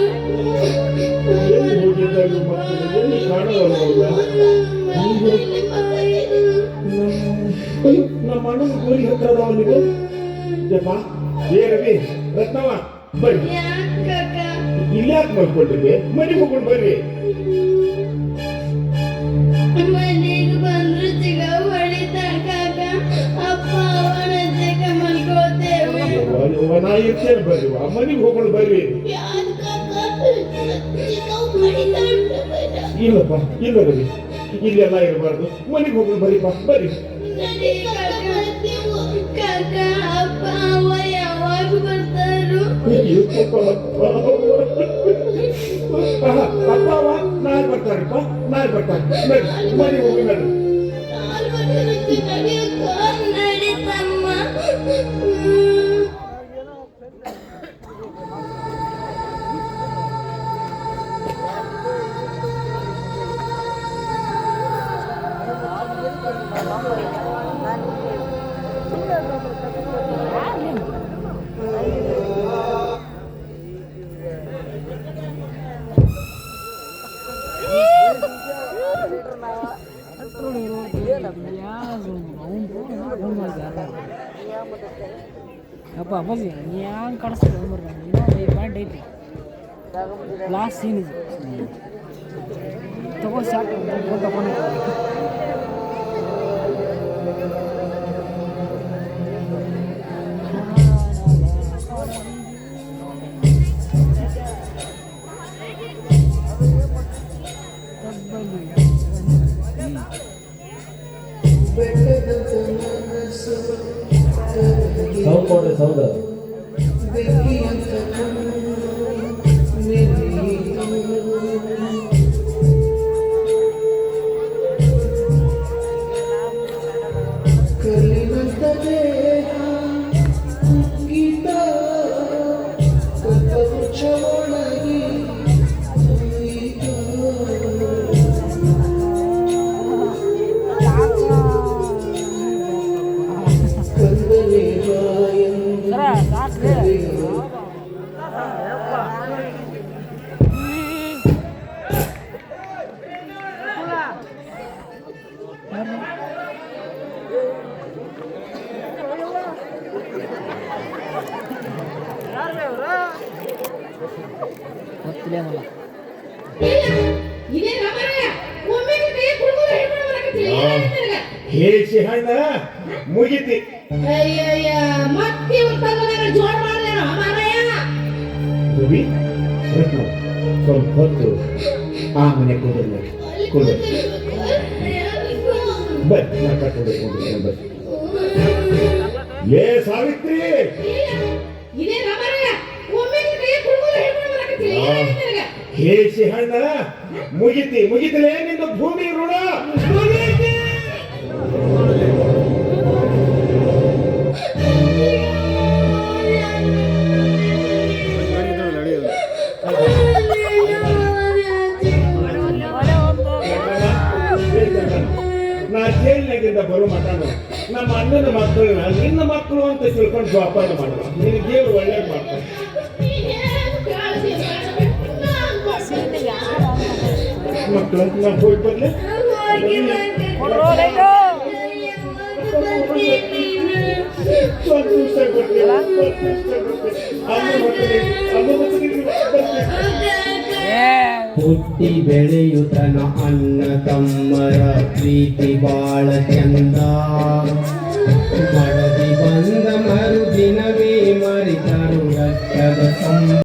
ಎಲ್ಲಿ ಹೋಗಿದ್ದಾಳು ಮಕ್ಕಳು ಎಲ್ಲಿ ಕಾಣವಲ್ಲ ನಮ್ಮ ಅಣ್ಣನ ಗೋರಿ ಹತ್ರ ಅದಾವ ನೀವು ಜಪ್ಪ ಏ ರವಿ ರತ್ನವ ಬರ್ರಿ ಯಾಕ ಇಲ್ಲಿ ಯಾಕೆ ಮಾಡ್ಕೊಂಡಿರ್ವಿ ಮನೆಗೆ ಹೋಗ್ಕೊಂಡು ಬರ್ರಿ ಮನೆಗೆ ಬಂದ್ರು ಸಿಗ ಹೊಡಿತಾಕ ಅಪ್ಪ ಅವನ ಜಗ ಮಲ್ಕೋತೇವೆ ನಾ ಇರ್ತೇನೆ ಬರ್ರಿ ಮನೆಗೆ ಹೋಗ್ಕೊಂಡು ಬರ್ರಿ ಇಲ್ಲಪ್ಪ ಇಲ್ಲ ರವಿ ಇಲ್ಲೆಲ್ಲ ಇರಬಾರ್ದು ಮನೆಗೆ ಹೋಗ್ಕೊಂಡು ಬರ್ರಿಪ್ಪ ಬರ್ರಿ ಕಾಕ ಅಪ್ಪ ಅವ್ವ ಯಾವಾಗ ಬರ್ತಾರು ಅಪ್ಪ ಅವ ನಾಳೆ ಬರ್ತಾರಪ್ಪ ನಾಳೆ ಬರ್ತಾರೆ ಮನೆಗೆ ಹೋಗಿ ನಡ್ರಿ ನಡೀತಮ್ಮ apa apa sih yang karena umur ini pandai itu last scene itu toko siapa yang toko nih sound ನೋಡ್ರಿ ಸೌಂಡ್ ಗೊತ್ತಿಲ್ಲ ಮಲ್ಲ ಇದೇ ರಾಮರಾಯ ಒಮ್ಮೆ ಕೈ ಕುಡುಗು ಹೇಳ್ಕೊಂಡು ಬರಕತ್ತಿ ಹೇಸಿ ಹಣ್ಣ ಮುಗಿತಿ. ಅಯ್ಯಯ್ಯ ಮತ್ತೆ ಉತ್ತಮನ ಜೋಡ್ ಮಾಡ್ದೇನೋ ಮಾರಾಯ. ರವಿ ರತ್ನ ಸ್ವಲ್ಪ ಹೊತ್ತು ಆ ಮನೆ ಕೂದಲು ಬರ್ರಿ ನಾ ಕರ್ಕೊಂಡು ಬರ್ರಿ. ಏ ಸಾವಿತ್ರಿ, ಇದೇ ರಾಮರಾಯ ಒಮ್ಮೆ ಕೈ ಕುಡುಗು ಹೇಳ್ಕೊಂಡು ಬರಕತ್ತಿ ಹೇಸಿ ಹಣ್ಣ ಮುಗಿತಲೇ ನಿನ್ನ ಭೂಮಿ ಋಣ ಮುಗೀತಿ. ನಾ ಜೈಲಿನಾಗಿಂದ ಬರೋ ಮಟನು ನಮ್ಮ ಅಣ್ಣನ ಮಕ್ಕಳನ್ನ ನಿನ್ನ ಮಕ್ಕಳು ಅಂತ ತಿಳ್ಕೊಂಡು ಜೋಪಾನ ಮಾಡುವ. ನಿನ್ನ ದೇವ್ರು ಒಳ್ಳೇದು ಮಾಡ್ತಾರೆ. ಮಕ್ಕಳು ನಾ ಹೋಗಿ ಬರ್ಲಿ. ಹುಟ್ಟಿ ಬೆಳೆಯುತ್ತನ ಅಣ್ಣ ತಮ್ಮರ ಪ್ರೀತಿ ಬಾಳ ಚಂದ. ಮಡದಿ ಬಂದ ಮರುದಿನವೇ ಮರಿತರು ರಕ್ತದ